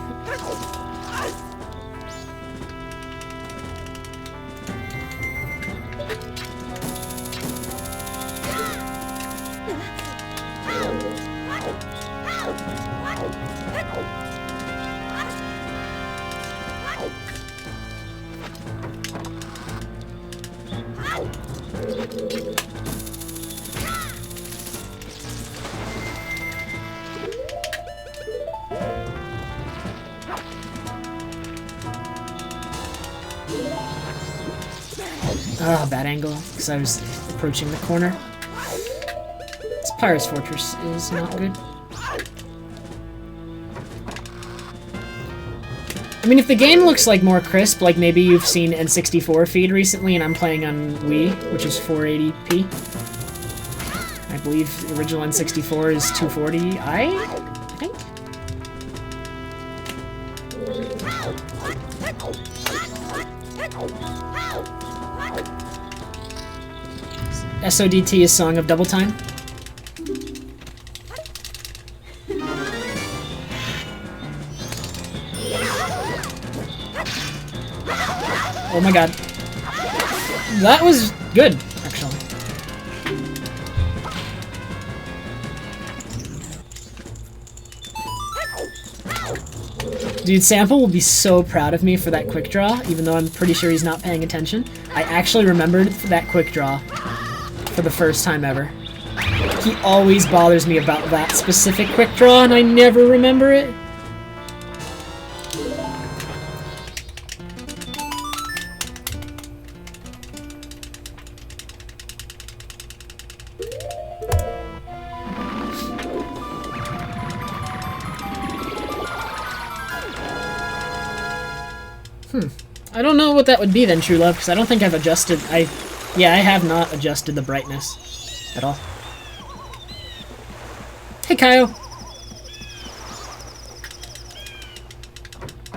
Ah, bad angle, because I was approaching the corner. This Pirate's Fortress is not good. I mean, if the game looks like more crisp, like maybe you've seen N64 feed recently, and I'm playing on Wii, which is 480p. I believe the original N64 is 240i, I think? SODT is Song of Double Time. Oh my god. That was good, actually. Dude, Sample will be so proud of me for that quick draw, even though I'm pretty sure he's not paying attention. I actually remembered that quick draw for the first time ever. He always bothers me about that specific quick draw, and I never remember it. I don't know what that would be then, True Love, because I don't think I've adjusted... Yeah, I have not adjusted the brightness at all. Hey, Kyle!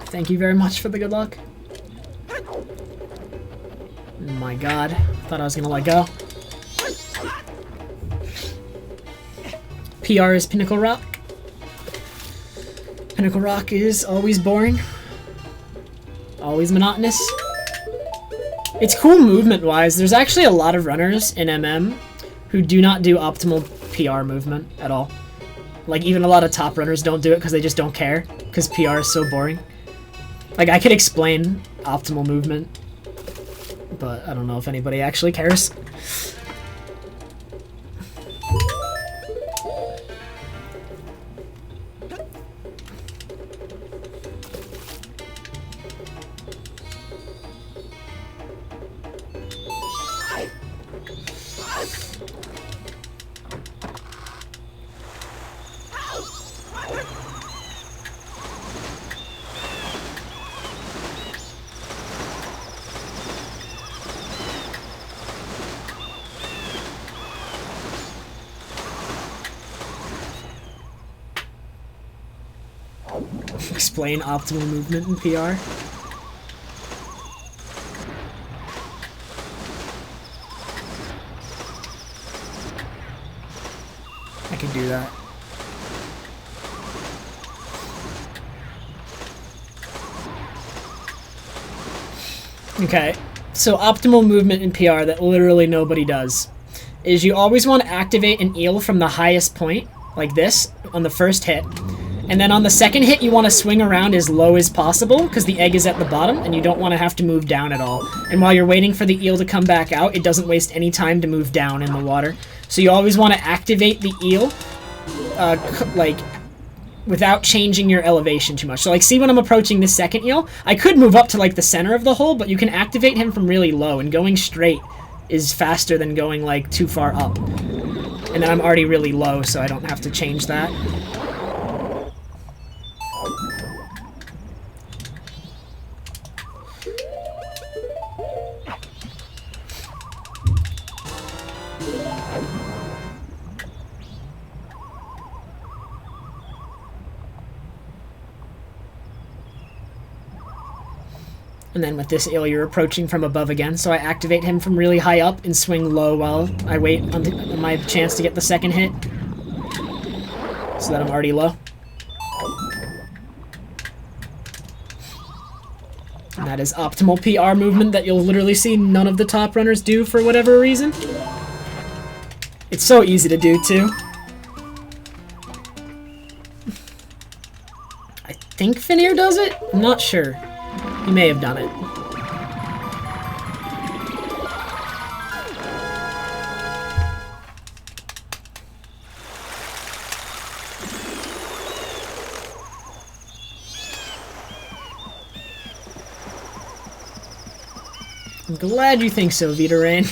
Thank you very much for the good luck. Oh my god. Thought I was gonna let go. PR is Pinnacle Rock. Pinnacle Rock is always boring. Always monotonous. It's cool movement-wise. There's actually a lot of runners in MM who do not do optimal PR movement at all. Like, even a lot of top runners don't do it because they just don't care, because PR is so boring. Like, I could explain optimal movement, but I don't know if anybody actually cares. Explain optimal movement in PR. I can do that. Okay, so optimal movement in PR that literally nobody does is you always want to activate an eel from the highest point, like this, on the first hit. And then on the second hit, you want to swing around as low as possible, because the egg is at the bottom, and you don't want to have to move down at all. And while you're waiting for the eel to come back out, it doesn't waste any time to move down in the water. So you always want to activate the eel, like, without changing your elevation too much. So, like, see when I'm approaching the second eel? I could move up to, like, the center of the hole, but you can activate him from really low, and going straight is faster than going, like, too far up. And then I'm already really low, so I don't have to change that. And then with this eel, you're approaching from above again, so I activate him from really high up and swing low while I wait on my chance to get the second hit, so that I'm already low. And that is optimal PR movement that you'll literally see none of the top runners do for whatever reason. It's so easy to do, too. I think Finir does it? I'm not sure. He may have done it. I'm glad you think so, Vita Rain.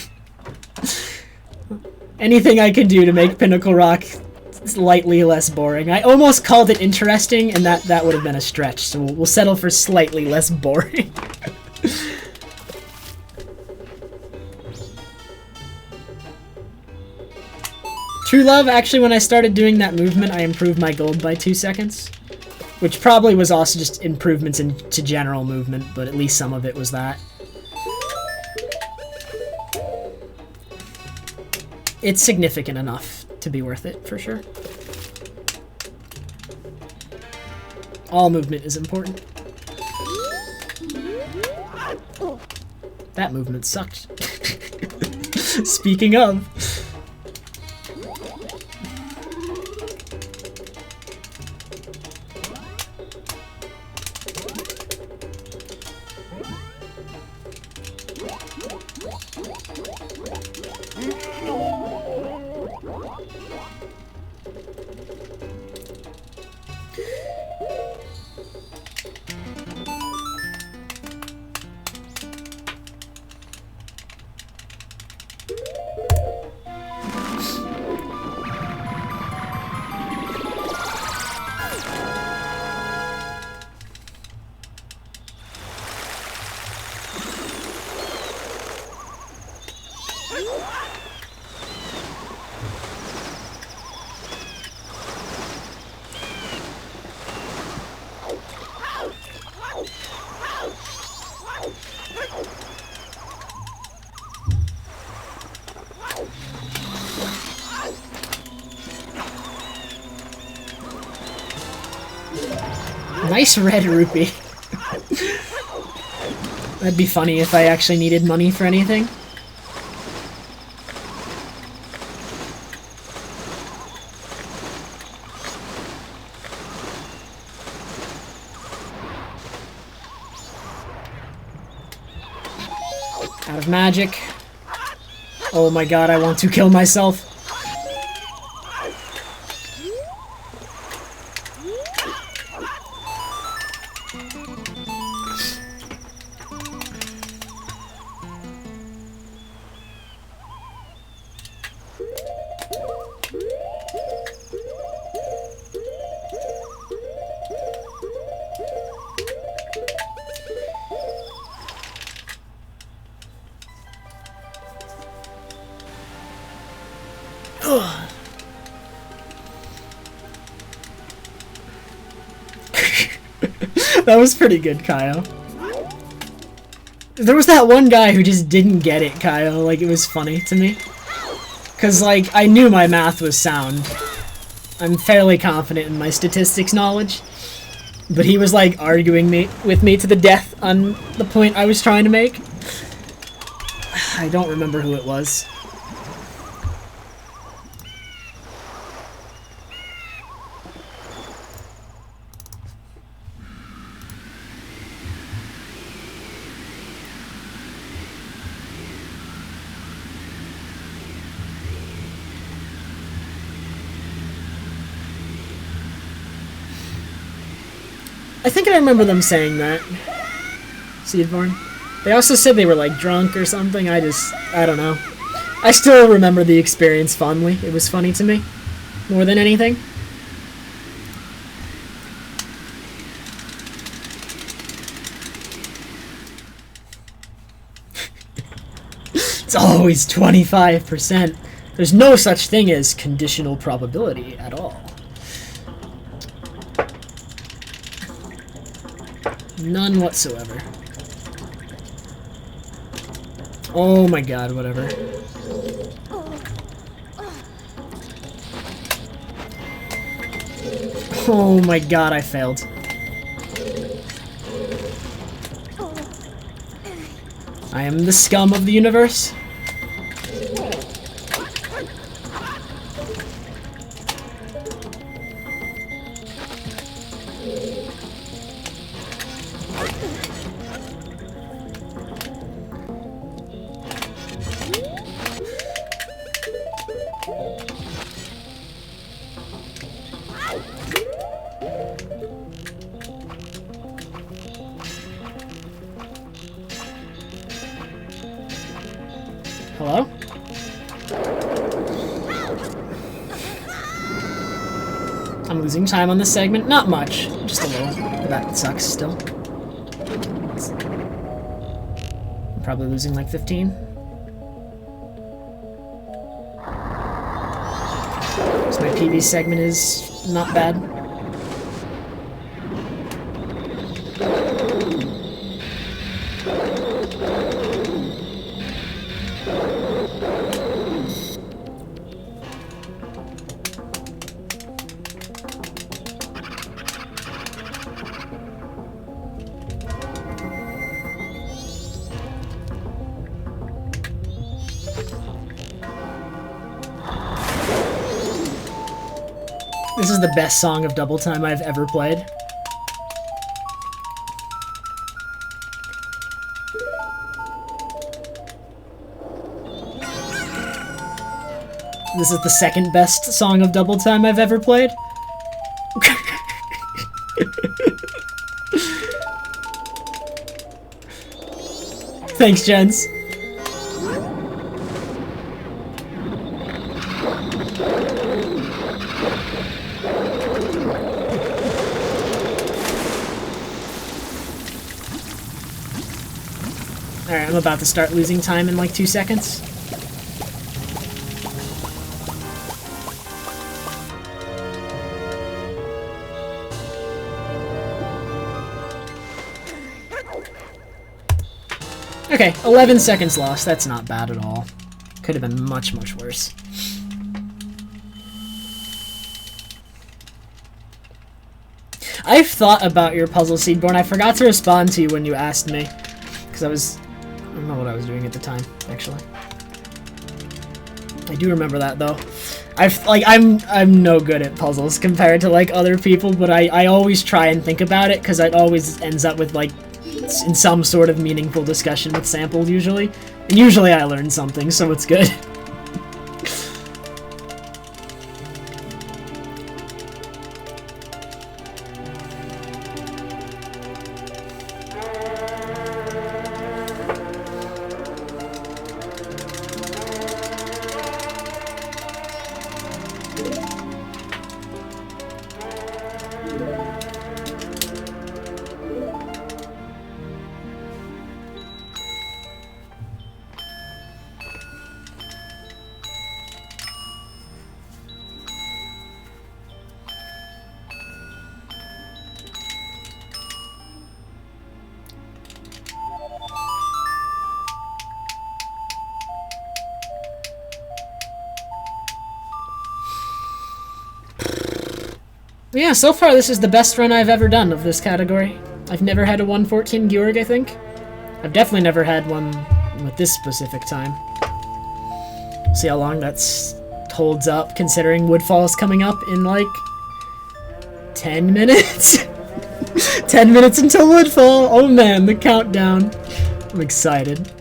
Anything I can do to make Pinnacle Rock slightly less boring. I almost called it interesting, and that would have been a stretch, so we'll settle for slightly less boring. True Love, actually, when I started doing that movement, I improved my gold by 2 seconds. Which probably was also just improvements into general movement, but at least some of it was that. It's significant enough to be worth it, for sure. All movement is important. That movement sucked. Speaking of... Nice red rupee. That'd be funny if I actually needed money for anything. Out of magic. Oh my god, I want to kill myself. That was pretty good, Kyle. There was that one guy who just didn't get it, Kyle. Like, it was funny to me. Because, like, I knew my math was sound. I'm fairly confident in my statistics knowledge. But he was, like, arguing with me to the death on the point I was trying to make. I don't remember who it was. I think I remember them saying that. Seedborn. They also said they were like drunk or something. I don't know. I still remember the experience fondly. It was funny to me. More than anything. It's always 25%. There's no such thing as conditional probability at all. None whatsoever. Oh my god, whatever. Oh my god, I failed. I am the scum of the universe. Hello? I'm losing time on this segment. Not much. Just a little. That sucks still. I'm probably losing like 15. So my PB segment is not bad. This is the best song of Double Time I've ever played. This is the second best song of Double Time I've ever played. Thanks, Jens. Alright, I'm about to start losing time in like 2 seconds. Okay, 11 seconds lost. That's not bad at all. Could have been much, much worse. I've thought about your puzzle, Seedborn. I forgot to respond to you when you asked me. Because I don't know what I was doing at the time, actually. I do remember that, though. I'm no good at puzzles compared to, like, other people, but I always try and think about it, because it always ends up with, like, in some sort of meaningful discussion with Sample, usually. And usually I learn something, so it's good. But yeah, so far this is the best run I've ever done of this category. I've never had a 114 Georg, I think. I've definitely never had one with this specific time. See how long that's holds up, considering Woodfall is coming up in, like, 10 minutes? 10 minutes until Woodfall! Oh man, the countdown. I'm excited.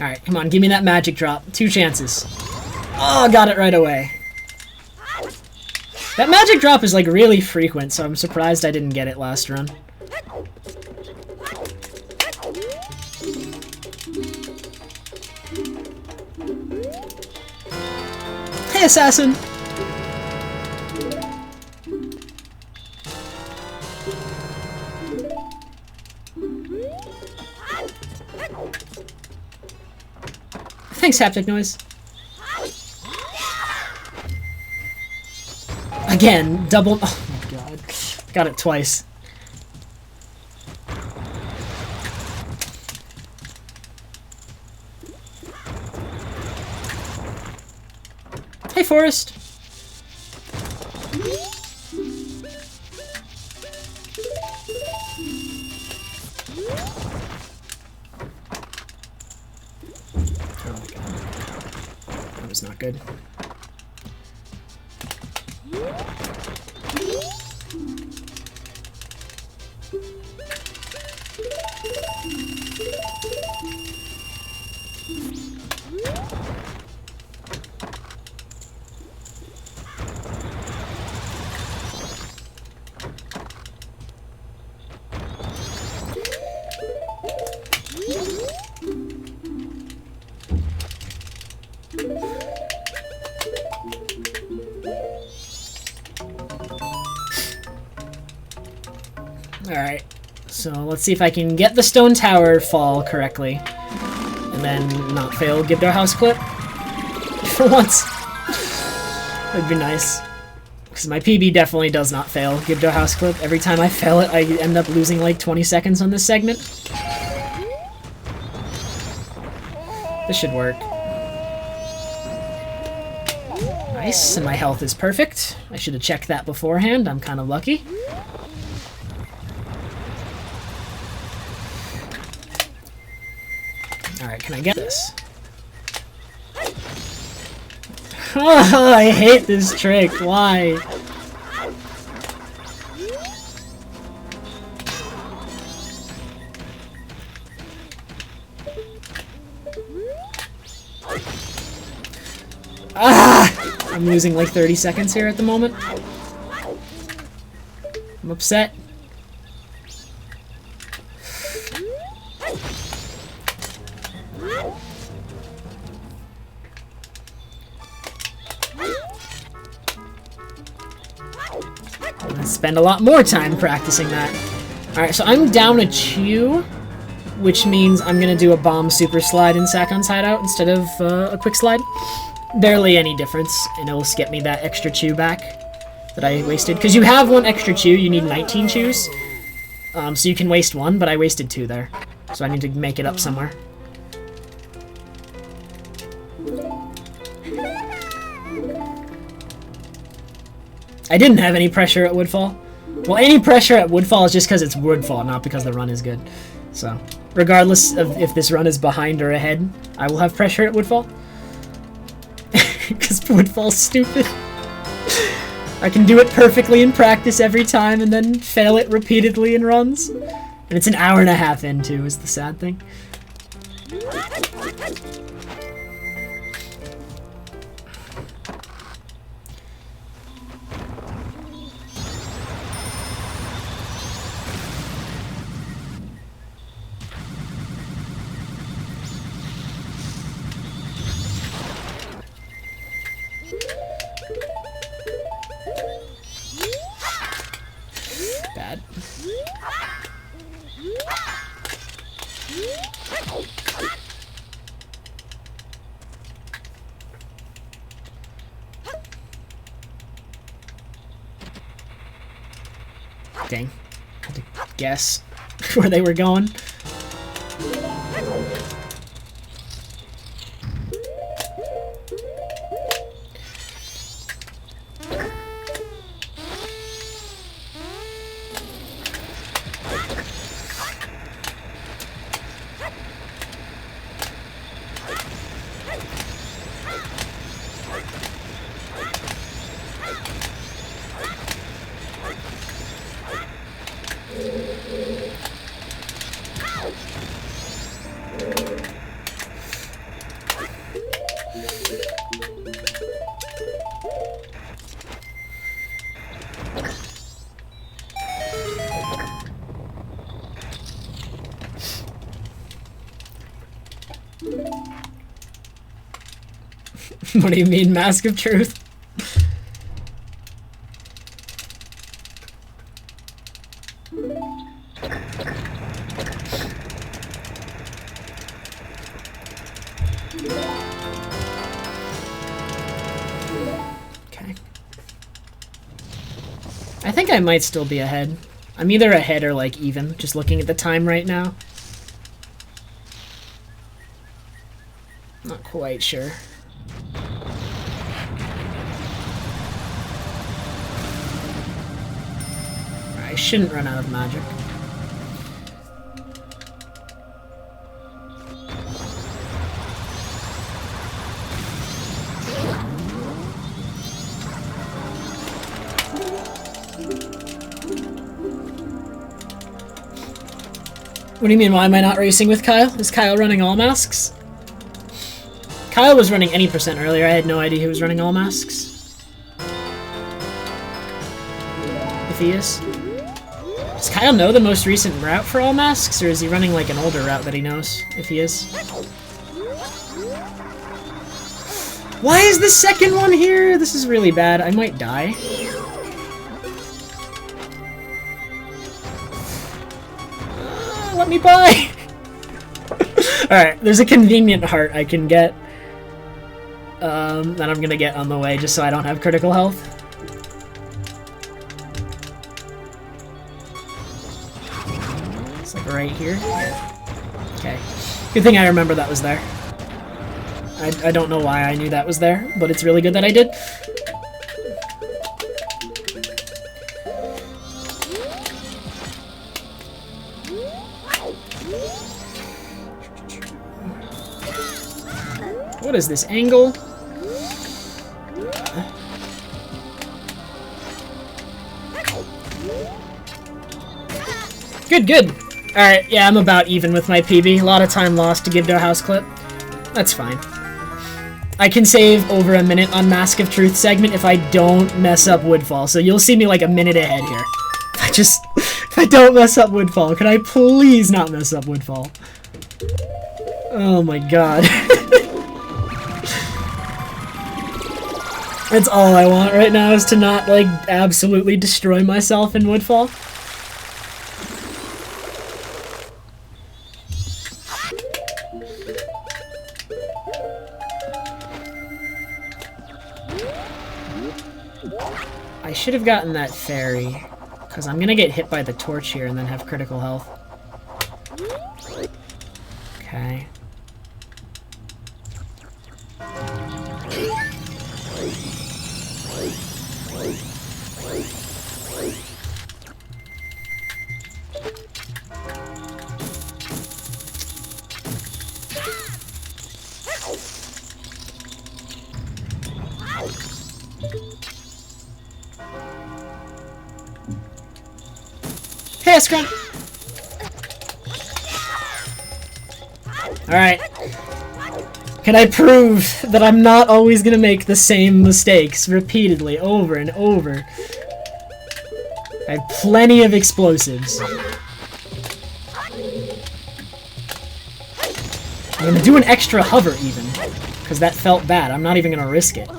Alright, come on, give me that magic drop. 2 chances. Oh, got it right away. That magic drop is like really frequent, so I'm surprised I didn't get it last run. Hey, assassin! Thanks, haptic noise. Again, double. Oh my god. Got it twice. Hey, Forrest. Not good. Alright, so let's see if I can get the stone tower fall correctly. And then not fail Gibdar House clip. For once. That'd be nice. Because my PB definitely does not fail Gibdar House clip. Every time I fail it, I end up losing like 20 seconds on this segment. This should work. Nice, and my health is perfect. I should have checked that beforehand. I'm kind of lucky. Alright, can I get this? Oh, I hate this trick. Why? Ah! I'm losing like 30 seconds here at the moment. I'm upset. Spend a lot more time practicing that. Alright, so I'm down a Chew, which means I'm gonna do a bomb super slide in Sakon's hideout instead of a quick slide. Barely any difference, and it'll get me that extra Chew back that I wasted. Because you have 1 extra Chew, you need 19 Chews. So you can waste 1, but I wasted 2 there. So I need to make it up somewhere. I didn't have any pressure at Woodfall. Well, any pressure at Woodfall is just because it's Woodfall, not because the run is good. So, Regardless of if this run is behind or ahead, I will have pressure at Woodfall. Because Woodfall's stupid. I can do it perfectly in practice every time and then fail it repeatedly in runs. And it's an hour and a half in, too, is the sad thing. Bad. Dang. Had to guess where they were going. What do you mean, Mask of Truth? Okay. I think I might still be ahead. I'm either ahead or like even, just looking at the time right now. Not quite sure. I shouldn't run out of magic. What do you mean, why am I not racing with Kyle? Is Kyle running all masks? Kyle was running any percent earlier. I had no idea he was running all masks. If he is. Does Kyle know the most recent route for all masks, or is he running like an older route that he knows, if he is? Why is the second one here? This is really bad. I might die. Let me by! Alright, there's a convenient heart I can get. That I'm gonna get on the way, just so I don't have critical health. It's like right here. Okay. Good thing I remember that was there. I don't know why I knew that was there, but it's really good that I did. What is this angle? Good, good. Alright, yeah, I'm about even with my PB. A lot of time lost to give to a house clip. That's fine. I can save over a minute on Mask of Truth segment if I don't mess up Woodfall. So you'll see me like a minute ahead here. If I don't mess up Woodfall, can I please not mess up Woodfall? Oh my god. That's all I want right now, is to not, like, absolutely destroy myself in Woodfall. I should have gotten that fairy, because I'm gonna get hit by the torch here and then have critical health. Okay. Hey, Scrum! Alright. Can I prove that I'm not always gonna make the same mistakes repeatedly, over and over? I have plenty of explosives. I'm gonna do an extra hover even, because that felt bad. I'm not even gonna risk it.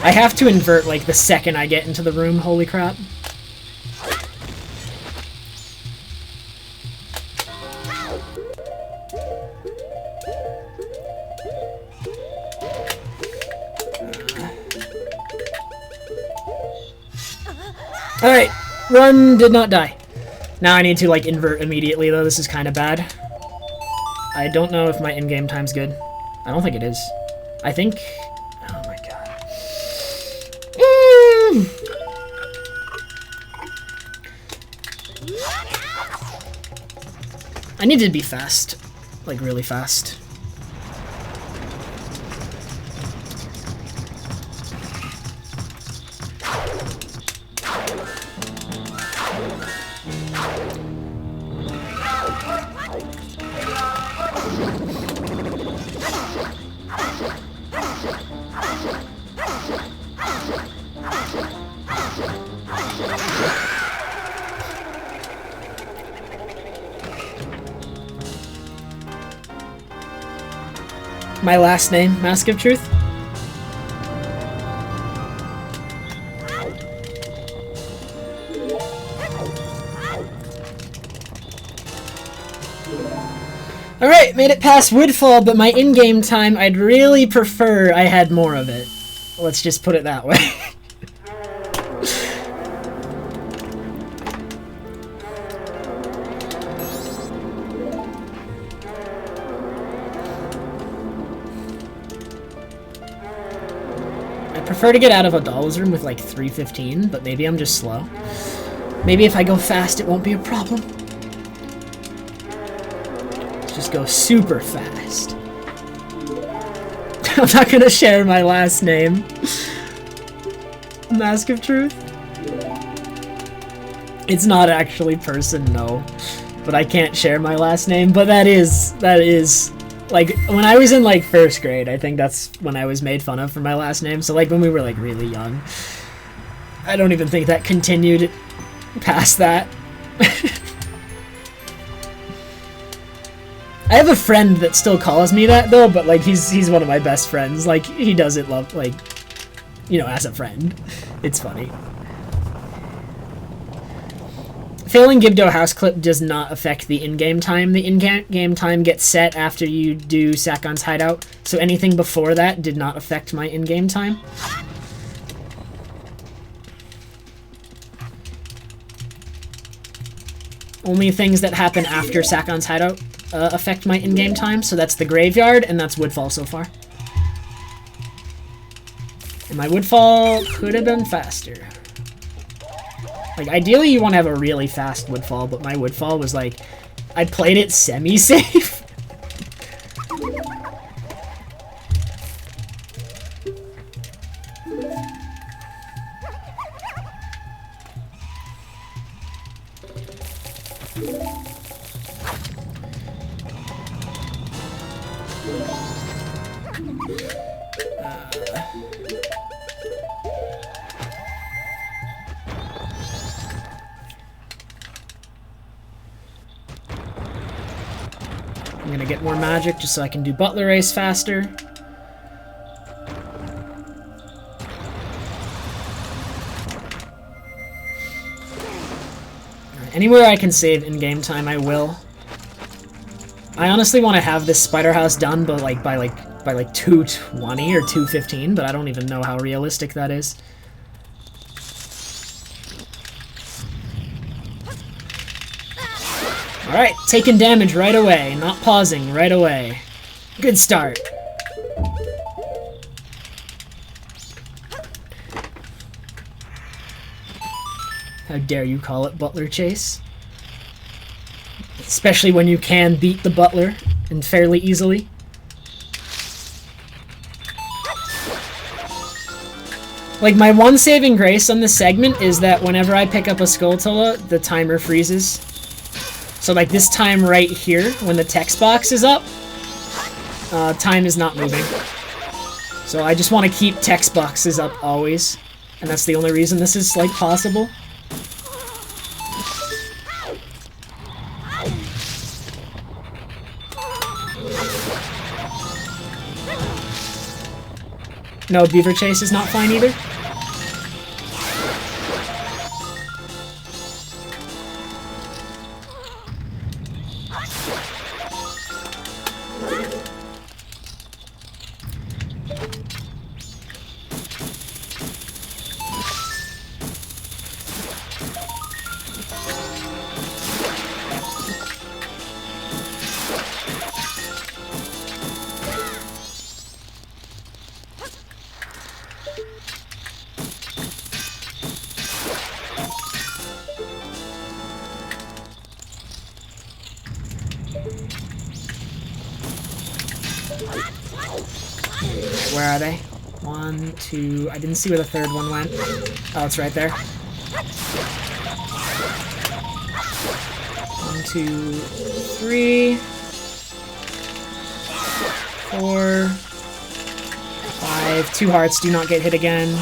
I have to invert, like, the second I get into the room, holy crap. Alright, run, did not die. Now I need to, like, invert immediately, though. This is kind of bad. I don't know if my in-game time's good. I don't think it is. I think... Oh my god. I need to be fast. Like, really fast. My last name, Mask of Truth. Alright, made it past Woodfall, but my in-game time, I'd really prefer I had more of it. Let's just put it that way. I prefer to get out of a doll's room with like 315, but maybe I'm just slow. Maybe if I go fast, it won't be a problem. Just go super fast. I'm not gonna share my last name. Mask of Truth? It's not actually person, no. But I can't share my last name, but that is, like, when I was in, like, 1st grade, I think that's when I was made fun of for my last name, so, like, when we were, like, really young. I don't even think that continued past that. I have a friend that still calls me that, though, but, like, he's one of my best friends. Like, he does it, like, you know, as a friend. It's funny. Failing Gibdo house clip does not affect the in-game time. The in-game time gets set after you do Sakon's hideout, so anything before that did not affect my in-game time. Only things that happen after Sakon's hideout affect my in-game time, so that's the graveyard, and that's Woodfall so far. And my Woodfall could have been faster. Like, ideally you want to have a really fast Woodfall, but my Woodfall was like, I played it semi-safe. I'm gonna get more magic just so I can do Butler Race faster. Anywhere I can save in-game time, I will. I honestly want to have this spider house done, but like by 2:20 or 2:15, but I don't even know how realistic that is. Alright, taking damage right away, not pausing right away. Good start. How dare you call it Butler Chase? Especially when you can beat the Butler, and fairly easily. Like, my one saving grace on this segment is that whenever I pick up a Skulltula, the timer freezes. So, like, this time right here, when the text box is up, time is not moving. So I just want to keep text boxes up always. And that's the only reason this is, like, possible. No, Beaver Chase is not fine either. Where are they? 1, 2... I didn't see where the third one went. Oh, it's right there. 1, 2, 3... 4... 5... 2 hearts, do not get hit again.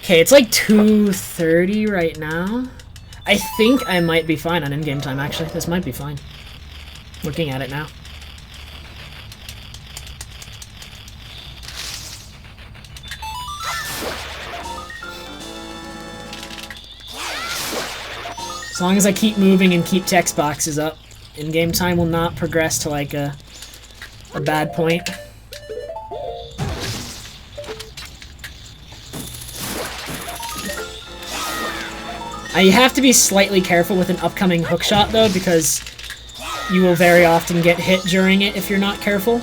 Okay, it's like 2:30 right now. I think I might be fine on in-game time, actually. This might be fine. Looking at it now. As long as I keep moving and keep text boxes up, in-game time will not progress to like a bad point. You have to be slightly careful with an upcoming hookshot, though, because you will very often get hit during it if you're not careful.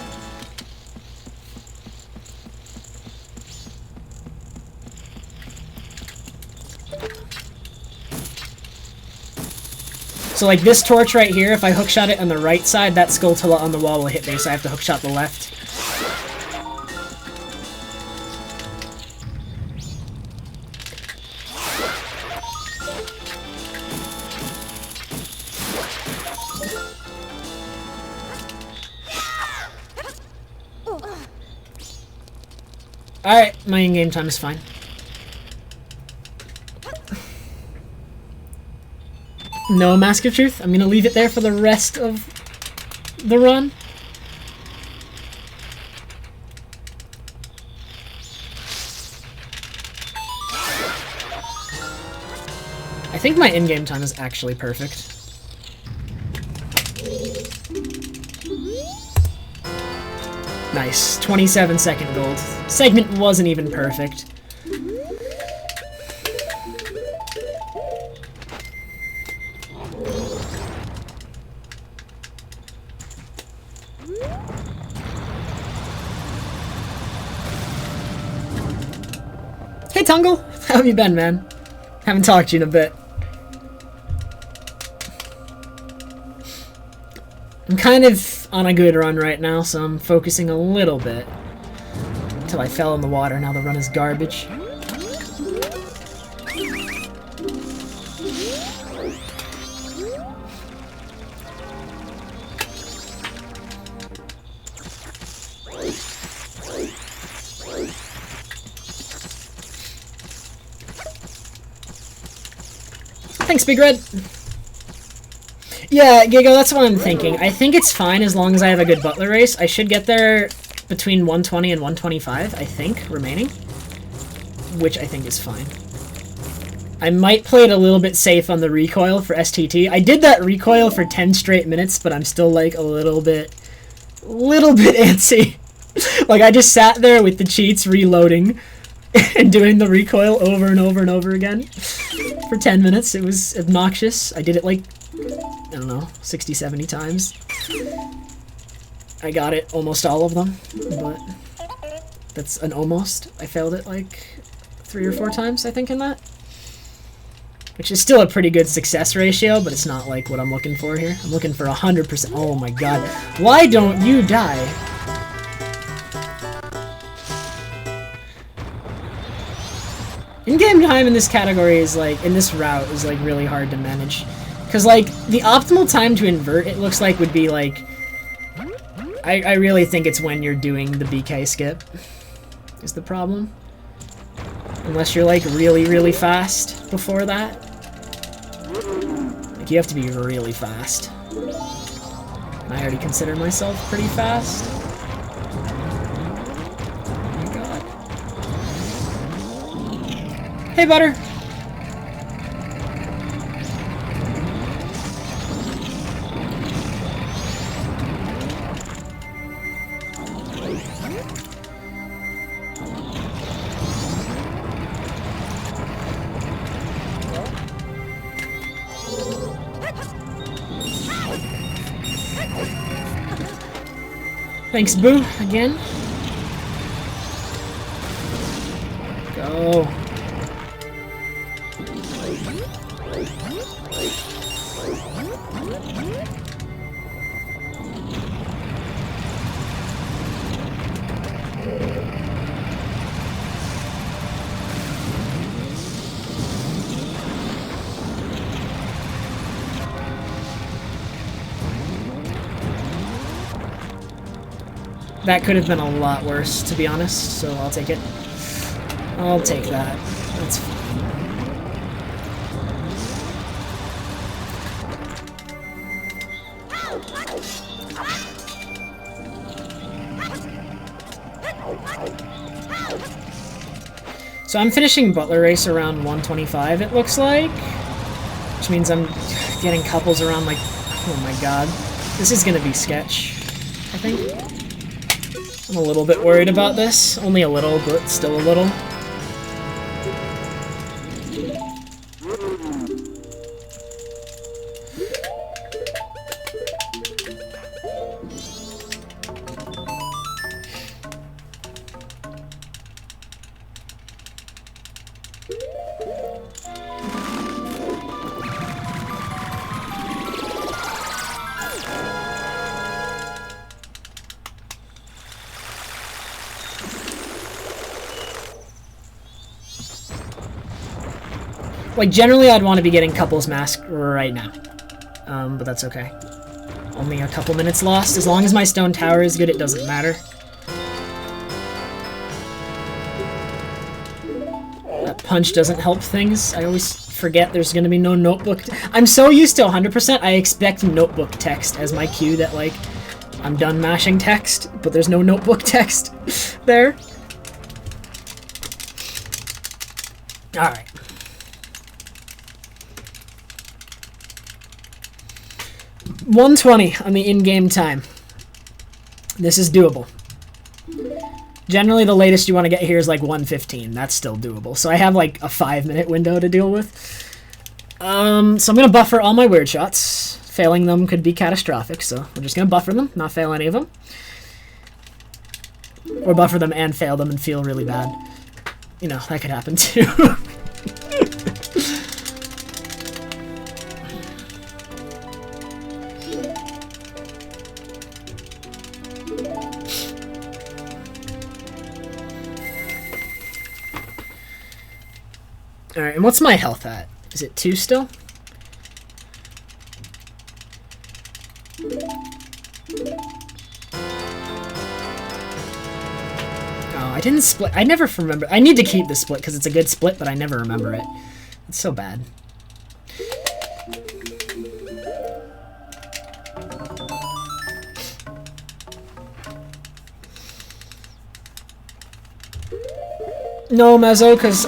So, like, this torch right here, if I hookshot it on the right side, that Skulltula on the wall will hit me, so I have to hookshot the left. Alright, my in-game time is fine. No Mask of Truth. I'm gonna leave it there for the rest of the run. I think my in-game time is actually perfect. Nice. 27-second gold. Segment wasn't even perfect. Hey, Tungle! How have you been, man? Haven't talked to you in a bit. I'm kind of on a good run right now, so I'm focusing a little bit. Until I fell in the water, now the run is garbage. Thanks, Big Red! Yeah, Gigo, that's what I'm thinking. I think it's fine as long as I have a good Butler race. I should get there between 120 and 125, I think, remaining. Which I think is fine. I might play it a little bit safe on the recoil for STT. I did that recoil for 10 straight minutes, but I'm still like a little bit antsy. Like I just sat there with the cheats reloading and doing the recoil over and over and over again for 10 minutes. It was obnoxious. I did it like, I don't know, 60, 70 times. I got it almost all of them, but that's an almost. I failed it like 3 or 4 times, I think, in that. Which is still a pretty good success ratio, but it's not like what I'm looking for here. I'm looking for 100%. Oh my god. Why don't you die? In-game time in this category is like, in this route is like really hard to manage. Because like, the optimal time to invert, it looks like, would be like, I really think it's when you're doing the BK skip is the problem. Unless you're like really fast before that. Like you have to be really fast. And I already consider myself pretty fast. Oh my god. Hey, Butter! Thanks, Boo, again. Go. That could have been a lot worse, to be honest, so I'll take it. I'll take that. That's fine. So I'm finishing Butler Race around 125, it looks like. Which means I'm getting couples around like... Oh my god. This is gonna be sketch, I think. I'm a little bit worried about this. Only a little, but still a little. Like, generally I'd want to be getting couples mask right now. But that's okay. Only a couple minutes lost. As long as my stone tower is good, it doesn't matter. That punch doesn't help things. I always forget there's going to be no notebook. I'm so used to 100%, I expect notebook text as my cue that, like, I'm done mashing text, but there's no notebook text there. Alright. $120 on the in-game time. This is doable. Generally, the latest you want to get here is like 115. That's still doable. So I have like a 5-minute window to deal with. So I'm going to buffer all my weird shots. Failing them could be catastrophic, so we're just going to buffer them, not fail any of them. Or buffer them and fail them and feel really bad. You know, that could happen too. Alright, and what's my health at? Is it 2 still? Oh, I didn't split. I never remember. I need to keep the split because it's a good split, but I never remember it. It's so bad. No, Mezzo, because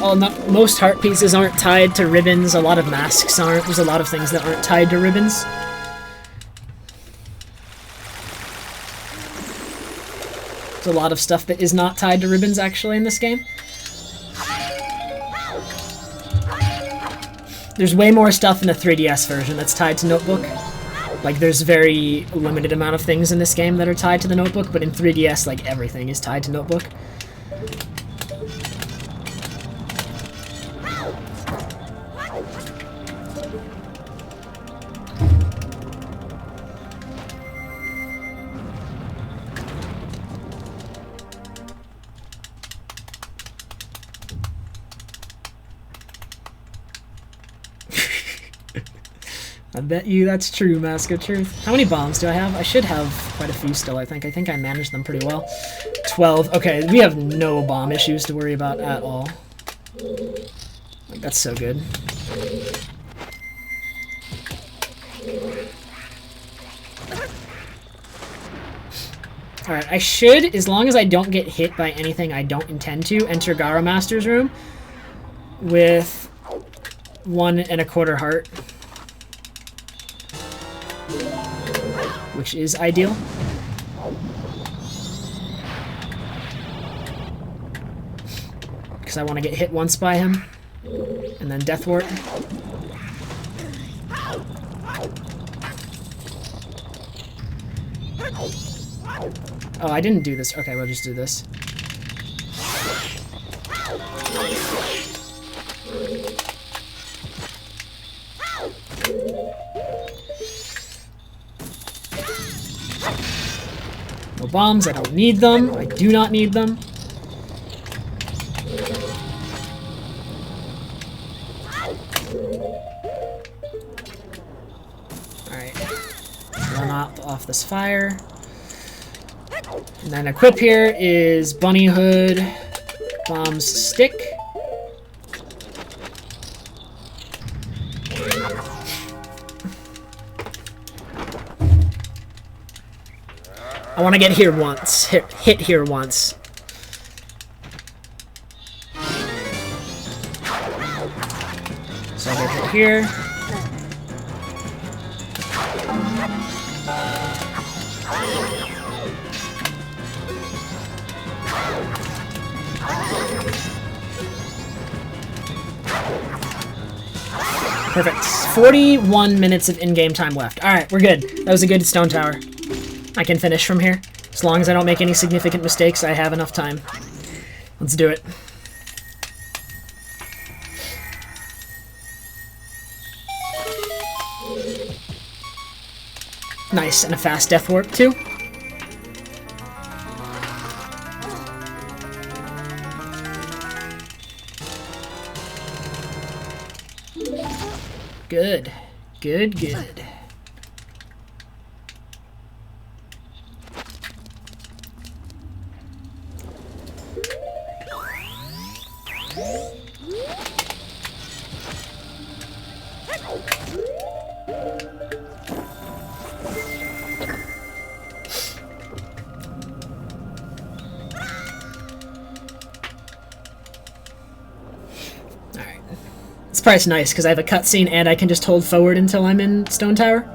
most heart pieces aren't tied to ribbons. A lot of masks aren't. There's a lot of things that aren't tied to ribbons. There's a lot of stuff that is not tied to ribbons, actually, in this game. There's way more stuff in the 3DS version that's tied to Notebook. Like, there's very limited amount of things in this game that are tied to the Notebook, but in 3DS, like, everything is tied to Notebook. I bet you that's true, Mask of Truth. How many bombs do I have? I should have quite a few still, I think. I think I managed them pretty well. 12. Okay, we have no bomb issues to worry about at all. Like, that's so good. Alright, I should, as long as I don't get hit by anything I don't intend to, enter Gara Master's room with 1 1/4 heart. Which is ideal. Because I want to get hit once by him. And then Death Wart. Oh, I didn't do this. Okay, we'll just do this. No bombs, I don't need them. I do not need them. Alright. Run off this fire. And then equip here is Bunny Hood, Bombs Stick. I want to get here once. Hit here once. So I get hit here. Perfect. 41 minutes of in-game time left. Alright, we're good. That was a good stone tower. I can finish from here. As long as I don't make any significant mistakes, I have enough time. Let's do it. Nice, and a fast death warp too. Good. Good, good. This part's nice, because I have a cutscene and I can just hold forward until I'm in Stone Tower.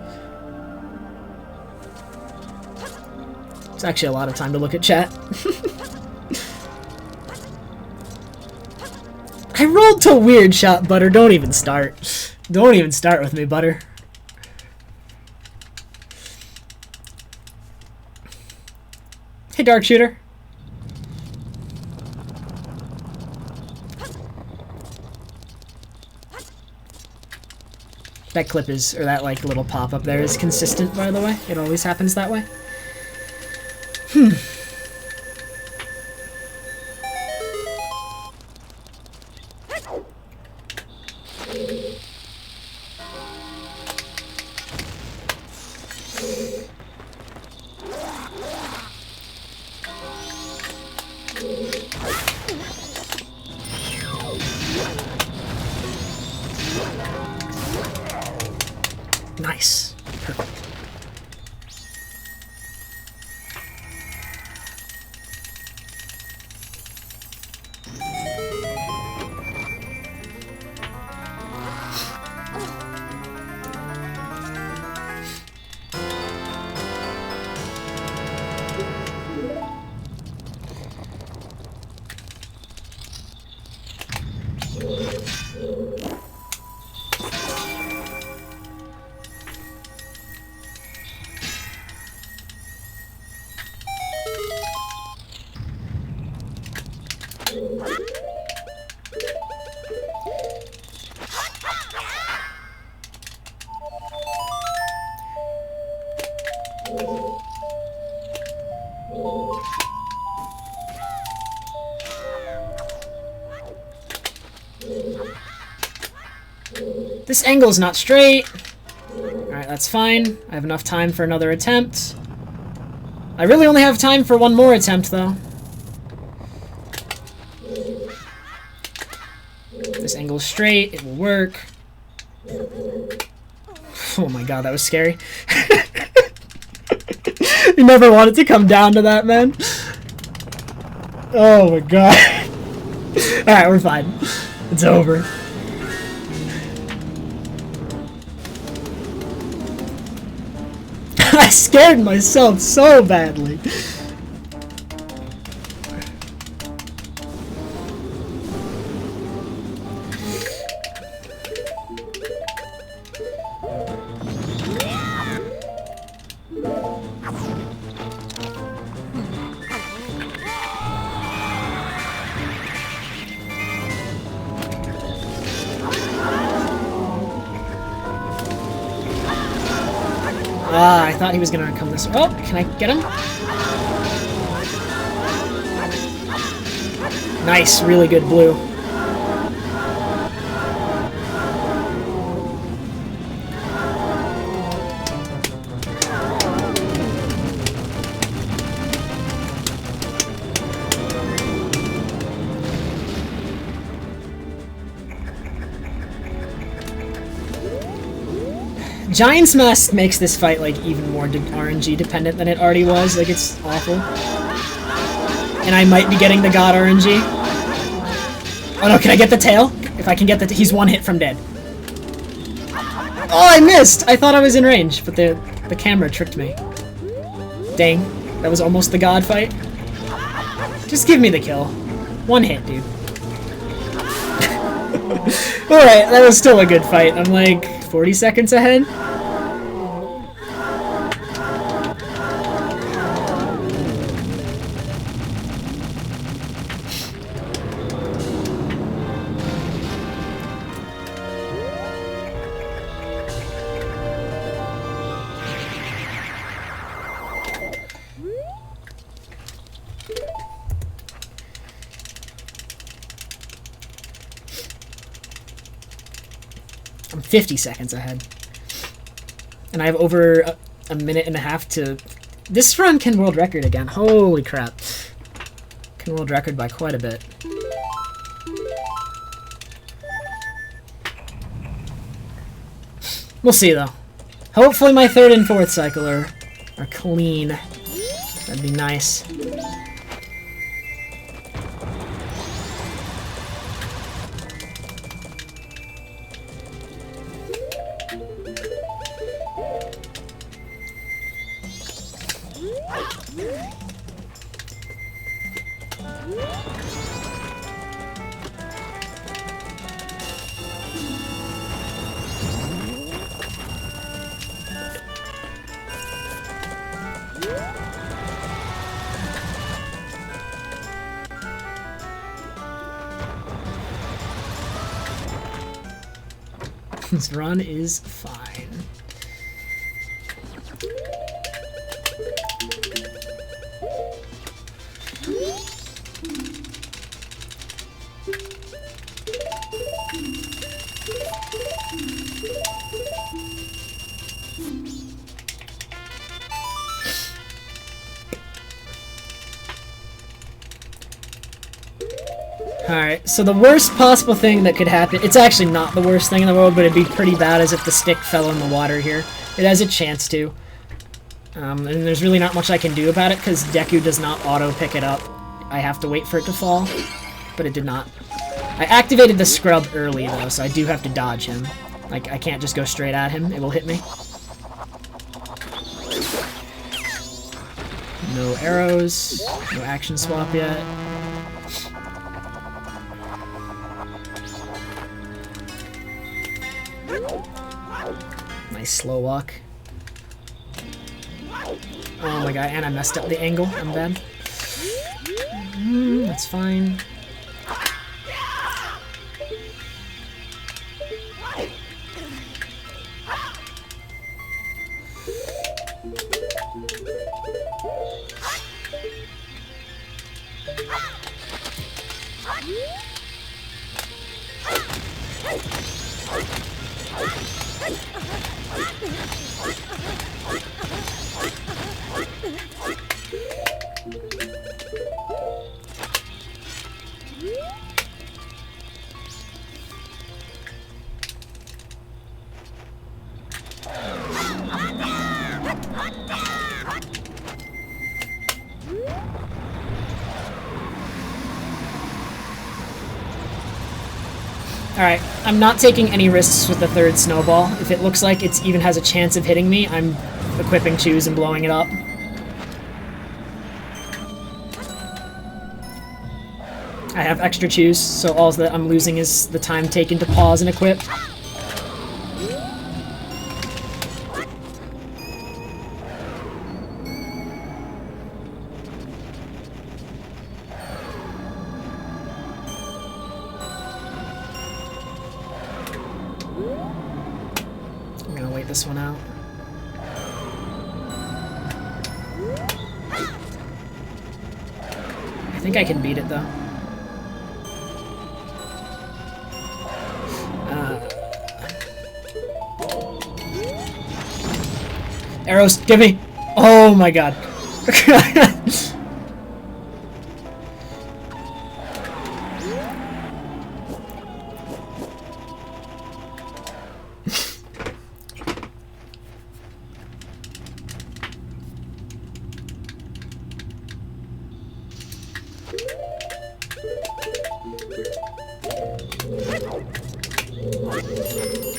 It's actually a lot of time to look at chat. I rolled to weird shot, Butter. Don't even start. Don't even start with me, Butter. Hey, Dark Shooter. That clip is, or that like little pop-up there is consistent, by the way. It always happens that way. Nice. Perfect. This angle's not straight. Alright, that's fine. I have enough time for another attempt. I really only have time for one more attempt, though. This angle's straight. It will work. Oh my god, that was scary. You never wanted to come down to that, man. Oh my god. Alright, we're fine. It's over. I scared myself so badly. Ah, I thought he was gonna come this way. Oh, can I get him? Nice, really good blue. Giant's Mask makes this fight, like, even more RNG dependent than it already was. Like, it's awful. And I might be getting the God RNG. Oh no, can I get the tail? If I can get the he's one hit from dead. Oh, I missed! I thought I was in range, but the camera tricked me. Dang, that was almost the God fight. Just give me the kill. One hit, dude. Alright, that was still a good fight. I'm like 40 seconds ahead. I'm 50 seconds ahead. And I have over a minute and a half to... This run can world record again. Holy crap. Can world record by quite a bit. We'll see, though. Hopefully my third and fourth cycle are clean. That'd be nice. This run is fine. Alright, so the worst possible thing that could happen... It's actually not the worst thing in the world, but it'd be pretty bad as if the stick fell in the water here. It has a chance to. And there's really not much I can do about it, because Deku does not auto-pick it up. I have to wait for it to fall, but it did not. I activated the scrub early, though, so I do have to dodge him. Like, I can't just go straight at him. It will hit me. No arrows. No action swap yet. Nice slow walk. Oh my god, and I messed up the angle. I'm bad. That's fine. Alright, I'm not taking any risks with the third snowball. If it looks like it even has a chance of hitting me, I'm equipping Choose and blowing it up. I have extra Choose, so all that I'm losing is the time taken to pause and equip. I'm gonna wait this one out. I think I can beat it though. Arrows, give me! Oh my god. I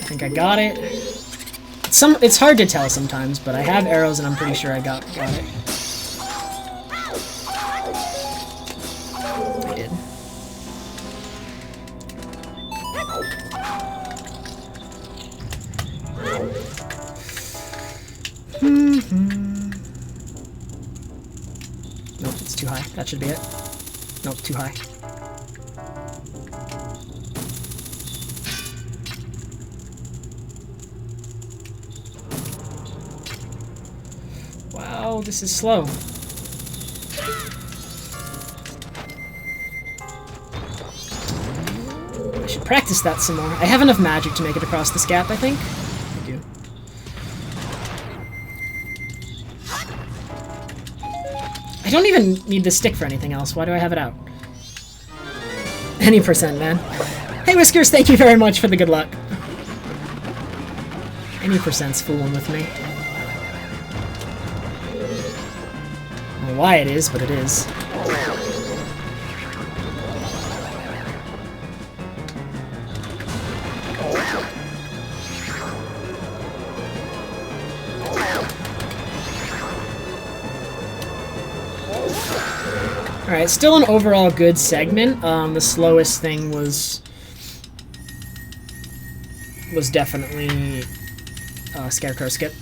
think I got it. It's hard to tell sometimes, but I have arrows and I'm pretty sure I got it. I did. Nope, it's too high. That should be it. Nope, too high. Wow, this is slow. I should practice that some more. I have enough magic to make it across this gap, I think. I do. I don't even need the stick for anything else. Why do I have it out? Any percent, man. Hey, Whiskers, thank you very much for the good luck. Any percent's fooling with me. I don't know why it is, but it is. Alright, still an overall good segment. The slowest thing was definitely Scarecrow Skip.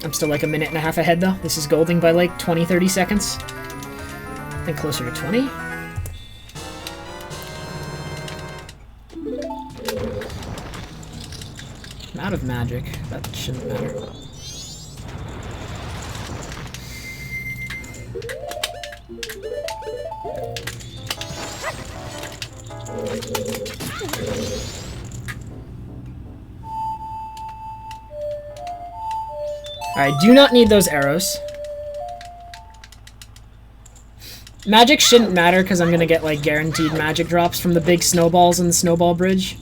I'm still like a minute and a half ahead though. This is golding by like 20-30 seconds. I think closer to 20. I'm out of magic. That shouldn't matter. Alright, do not need those arrows. Magic shouldn't matter because I'm gonna get like guaranteed magic drops from the big snowballs in the snowball bridge.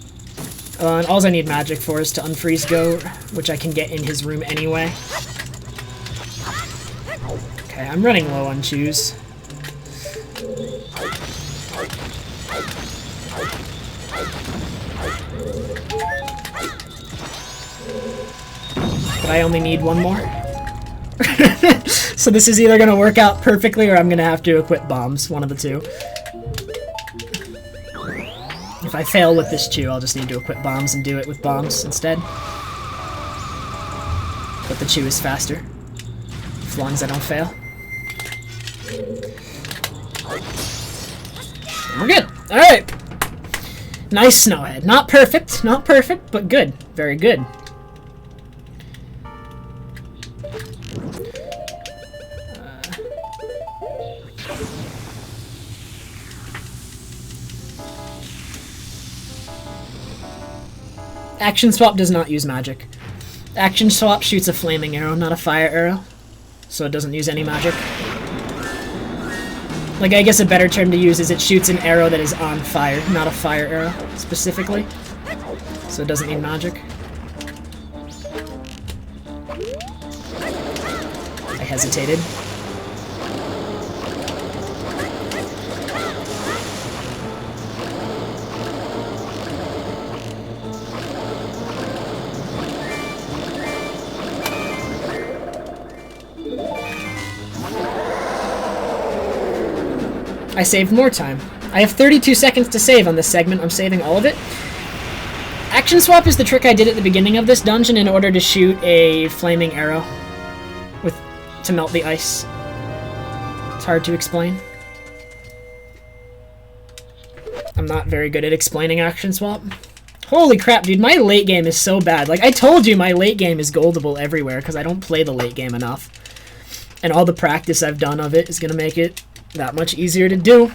And all I need magic for is to unfreeze Goat, which I can get in his room anyway. Okay, I'm running low on Choose. But I only need one more. So this is either going to work out perfectly or I'm going to have to equip bombs, one of the two. If I fail with this Chew, I'll just need to equip bombs and do it with bombs instead. But the Chew is faster, as long as I don't fail. We're good. Alright. Nice Snowhead. Not perfect, but good. Very good. Action Swap does not use magic. Action Swap shoots a flaming arrow, not a fire arrow. So it doesn't use any magic. Like, I guess a better term to use is it shoots an arrow that is on fire, not a fire arrow, specifically. So it doesn't need magic. I hesitated. I saved more time. I have 32 seconds to save on this segment. I'm saving all of it. Action swap is the trick I did at the beginning of this dungeon in order to shoot a flaming arrow to melt the ice. It's hard to explain. I'm not very good at explaining action swap. Holy crap, dude, my late game is so bad. Like, I told you my late game is goldable everywhere because I don't play the late game enough. And all the practice I've done of it is going to make it that much easier to do.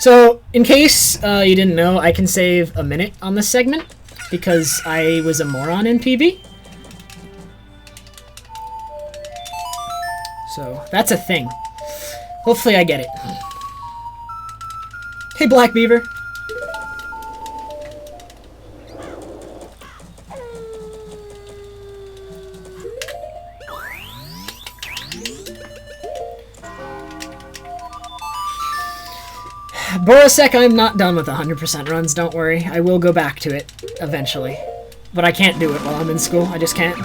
So, in case you didn't know, I can save a minute on this segment because I was a moron in PB. So, that's a thing. Hopefully I get it. Hey, Black Beaver. Borosek, I'm not done with 100% runs, don't worry. I will go back to it eventually. But I can't do it while I'm in school. I just can't.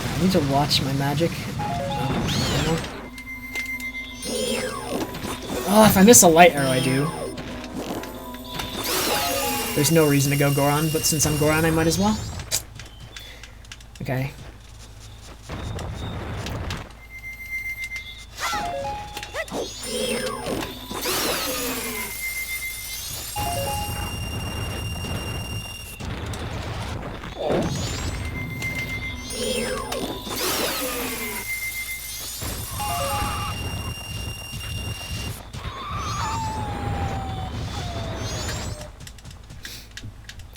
I need to watch my magic. Oh, if I miss a light arrow, I do. There's no reason to go Goron, but since I'm Goron, I might as well. Okay.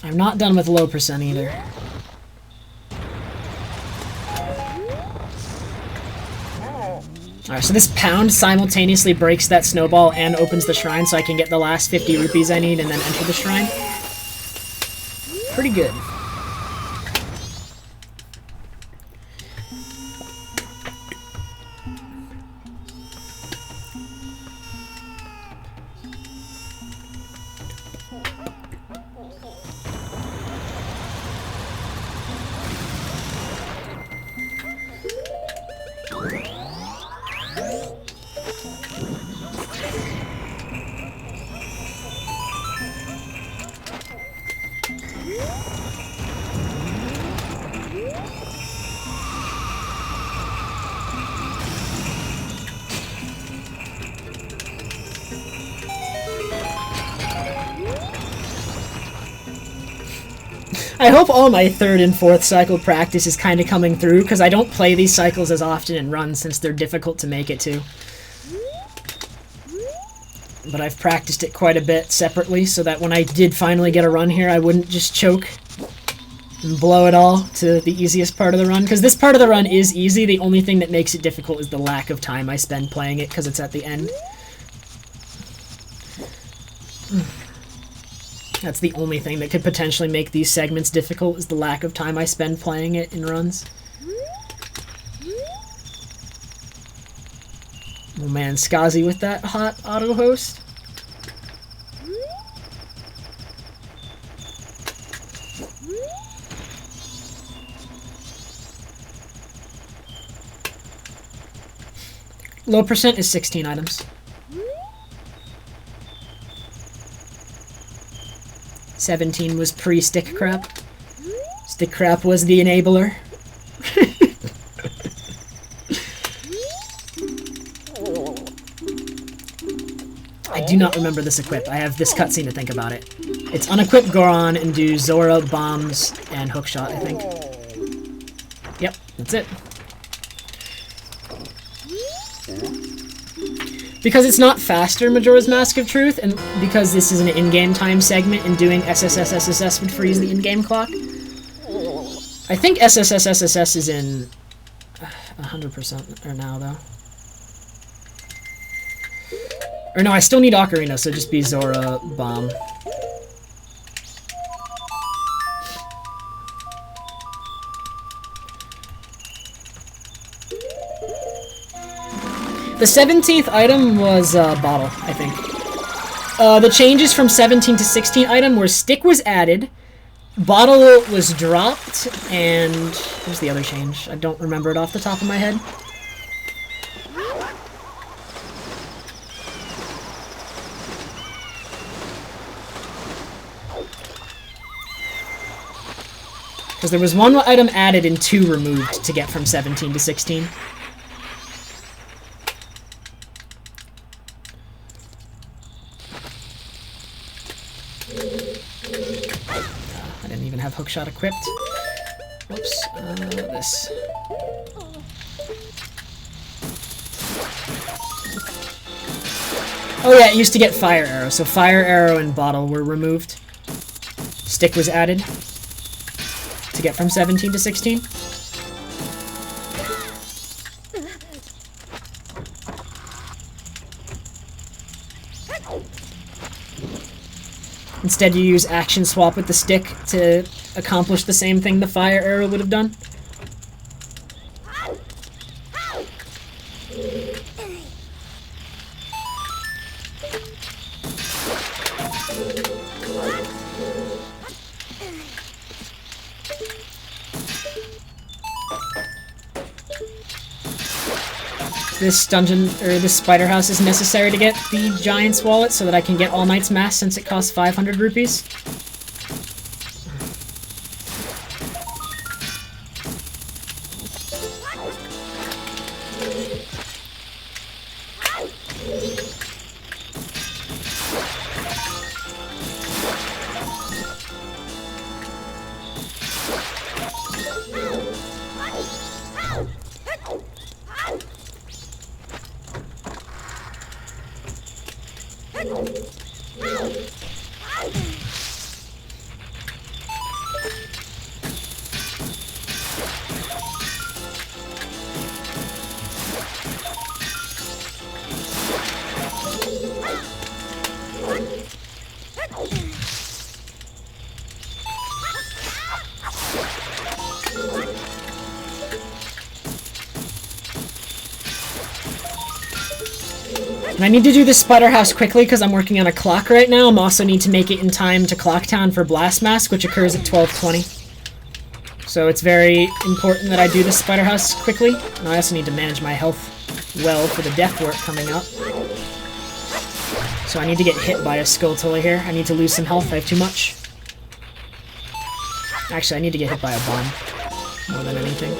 I'm not done with low percent either. Alright, so this pound simultaneously breaks that snowball and opens the shrine so I can get the last 50 rupees I need and then enter the shrine. Pretty good. I hope all my 3rd and 4th cycle practice is kind of coming through, because I don't play these cycles as often in runs since they're difficult to make it to. But I've practiced it quite a bit separately, so that when I did finally get a run here, I wouldn't just choke and blow it all to the easiest part of the run. Because this part of the run is easy, the only thing that makes it difficult is the lack of time I spend playing it, because it's at the end. That's the only thing that could potentially make these segments difficult, is the lack of time I spend playing it in runs. Oh man, Skazi with that hot auto host. Low percent is 16 items. 17 was pre-stick crap. Stick crap was the enabler. I do not remember this equip. I have this cutscene to think about it. It's unequip Goron and do Zora, bombs, and hookshot, I think. Yep, that's it. Because it's not faster, Majora's Mask of Truth, and because this is an in-game time segment and doing SSS would freeze the in-game clock. I think SSS is in 100% or now, though. Or no, I still need Ocarina, so just be Zora, Bomb. The 17th item was bottle, I think. The changes from 17 to 16 item were stick was added, bottle was dropped, and what was the other change? I don't remember it off the top of my head. Because there was one item added and 2 removed to get from 17 to 16. I didn't even have hookshot equipped. Whoops. This. Oh yeah, it used to get fire arrow, so fire arrow and bottle were removed. Stick was added to get from 17 to 16. Instead, you use action swap with the stick to accomplish the same thing the fire arrow would have done. This dungeon, or this spider house, is necessary to get the Giant's Wallet so that I can get All Knight's Mask since it costs 500 rupees. And I need to do this spider house quickly because I'm working on a clock right now. I also need to make it in time to Clock Town for Blast Mask, which occurs at 12:20. So it's very important that I do this spider house quickly. And I also need to manage my health well for the death work coming up. So I need to get hit by a Skulltula here. I need to lose some health. I have too much. Actually, I need to get hit by a bomb more than anything.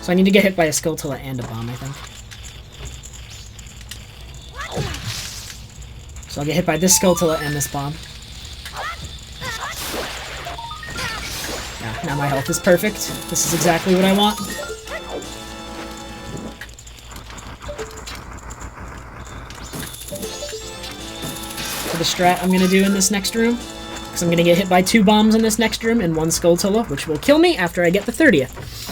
So I need to get hit by a Skulltula and a bomb, I think. So I'll get hit by this Skulltula and this bomb. Yeah, now my health is perfect. This is exactly what I want. For the strat I'm going to do in this next room, because I'm going to get hit by 2 bombs in this next room and 1 Skulltula, which will kill me after I get the 30th.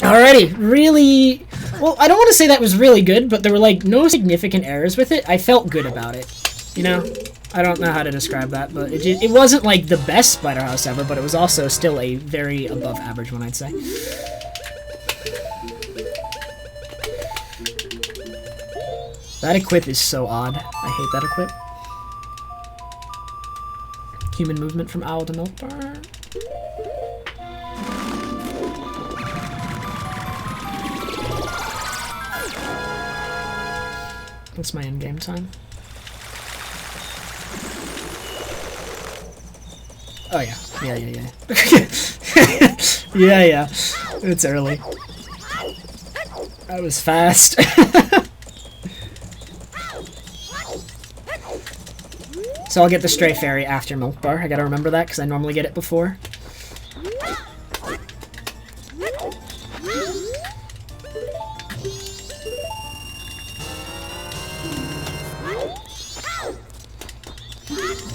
Alrighty, really... Well, I don't want to say that was really good, but there were, like, no significant errors with it. I felt good about it, you know? I don't know how to describe that, but it wasn't, like, the best spider house ever, but it was also still a very above average one, I'd say. That equip is so odd. I hate that equip. Human movement from Owl to Milk Bar. What's my in-game time? Oh yeah. Yeah. yeah. It's early. I was fast. So I'll get the Stray Fairy after Milk Bar. I gotta remember that because I normally get it before.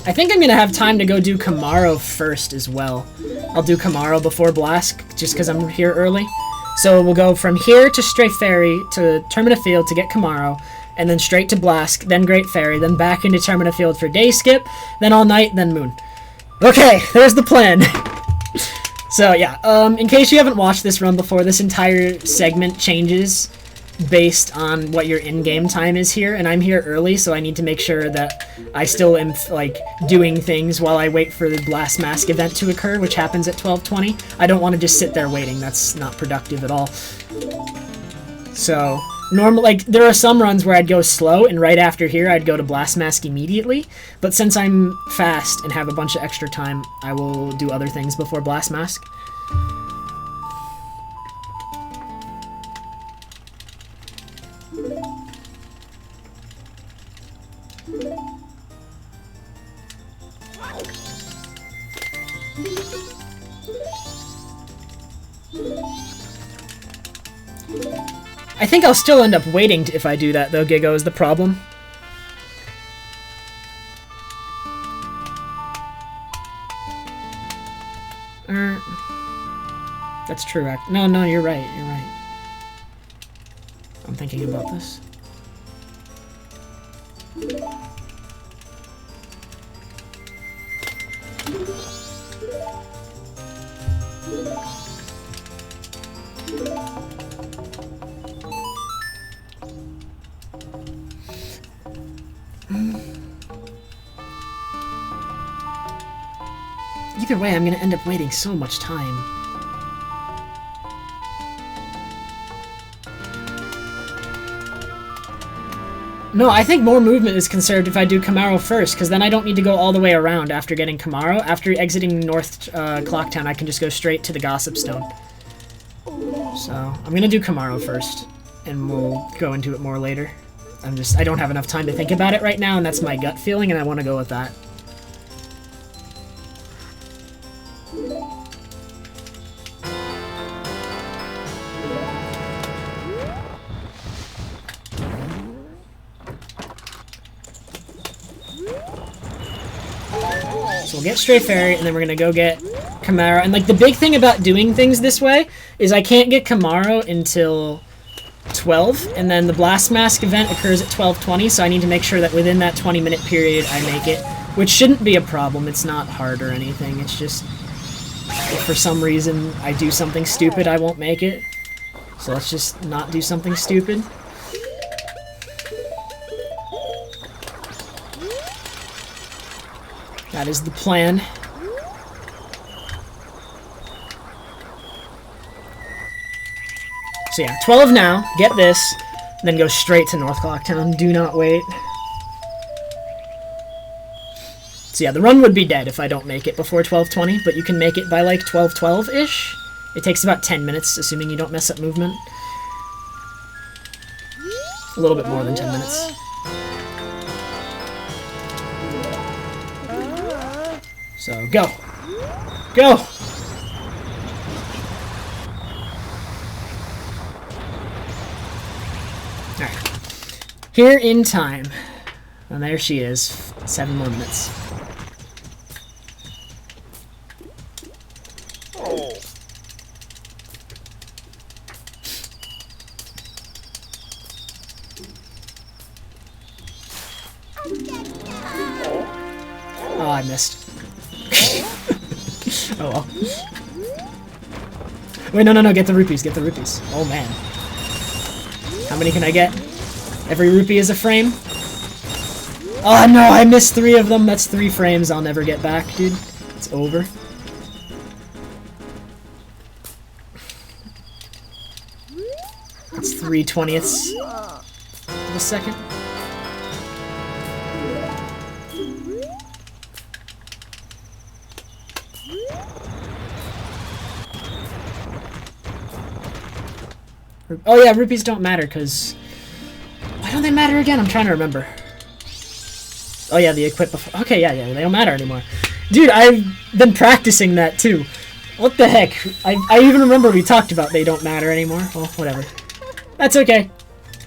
I think I'm gonna have time to go do Kamaro first as well. I'll do Kamaro before Blask, just because I'm here early. So we'll go from here to Stray Fairy to Termina Field to get Kamaro, and then straight to Blask, then Great Fairy, then back into Termina Field for Day Skip, then All Night, then Moon. Okay, there's the plan. So yeah, in case you haven't watched this run before, this entire segment changes based on what your in-game time is here, and I'm here early, so I need to make sure that I still am, like, doing things while I wait for the Blast Mask event to occur, which happens at 12:20. I don't want to just sit there waiting. That's not productive at all. So, like, there are some runs where I'd go slow, and right after here I'd go to Blast Mask immediately, but since I'm fast and have a bunch of extra time, I will do other things before Blast Mask. I think I'll still end up waiting if I do that, though, Gigo, is the problem. That's true. No, you're right. You're right. I'm thinking about this. Either way, I'm gonna end up waiting so much time. No, I think more movement is conserved if I do Kamaro first, because then I don't need to go all the way around after getting Kamaro. After exiting North Clocktown, I can just go straight to the Gossip Stone. So, I'm gonna do Kamaro first, and we'll go into it more later. I don't have enough time to think about it right now, and that's my gut feeling, and I want to go with that. So we'll get Stray Fairy, and then we're gonna go get Kamaro. And, like, the big thing about doing things this way is I can't get Kamaro until 12, and then the Blast Mask event occurs at 12:20, so I need to make sure that within that 20-minute period I make it, which shouldn't be a problem. It's not hard or anything. It's just, if for some reason I do something stupid, I won't make it. So let's just not do something stupid. That is the plan. So yeah, 12 now, get this, then go straight to North Clocktown. Do not wait. So yeah, the run would be dead if I don't make it before 12:20, but you can make it by like 12:12-ish. It takes about 10 minutes, assuming you don't mess up movement. A little bit more than 10 minutes. So, go! Go! Alright. Here in time. And there she is. 7 more minutes. Oh, I missed. Oh well. Wait, no, get the rupees, get the rupees. Oh man. How many can I get? Every rupee is a frame? Oh no, I missed 3 of them. That's 3 frames I'll never get back, dude. It's over. That's 3/20ths of a second. Oh yeah, rupees don't matter, because... Why don't they matter again? I'm trying to remember. Oh yeah, the equip before. Okay, yeah, they don't matter anymore. Dude, I've been practicing that too. What the heck? I even remember we talked about they don't matter anymore. Well, whatever. That's okay.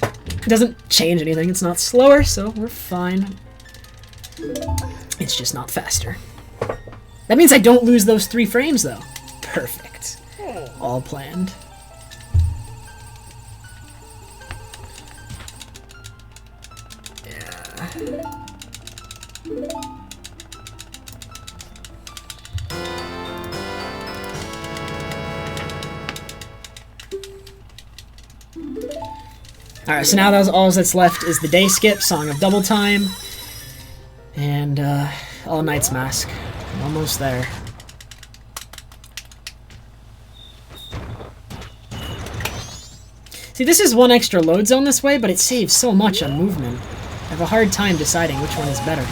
It doesn't change anything. It's not slower, so we're fine. It's just not faster. That means I don't lose those 3 frames, though. Perfect. All planned. Yeah. Alright, so now all that's left is the day skip, Song of Double Time, and All Knight's Mask. I'm almost there. See, this is one extra load zone this way, but it saves so much on movement. I have a hard time deciding which one is better.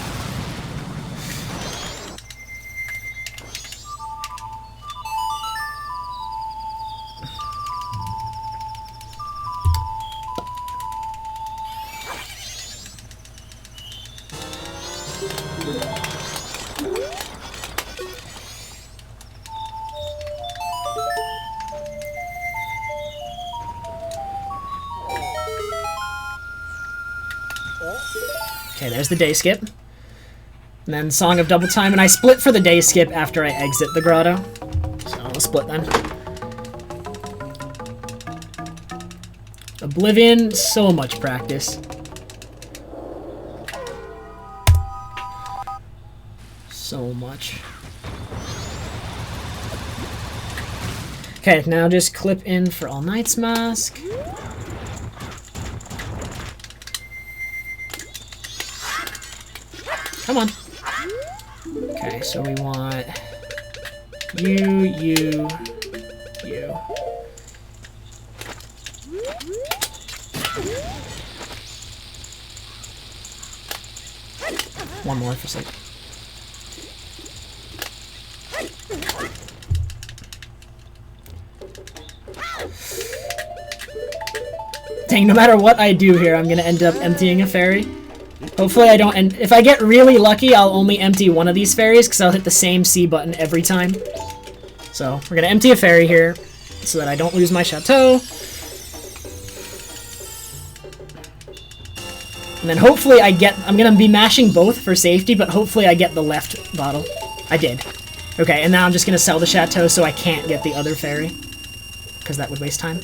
Okay, there's the day skip. And then Song of Double Time, and I split for the day skip after I exit the grotto. So I'll split then. Oblivion, so much practice. So much. Okay, now just clip in for All Knight's Mask. Come on. Okay, so we want you. One more for sake. Dang, no matter what I do here, I'm gonna end up emptying a fairy. Hopefully I don't, and if I get really lucky, I'll only empty one of these fairies, because I'll hit the same C button every time. So, we're gonna empty a fairy here, so that I don't lose my chateau. And then hopefully I'm gonna be mashing both for safety, but hopefully I get the left bottle. I did. Okay, and now I'm just gonna sell the chateau so I can't get the other fairy, because that would waste time.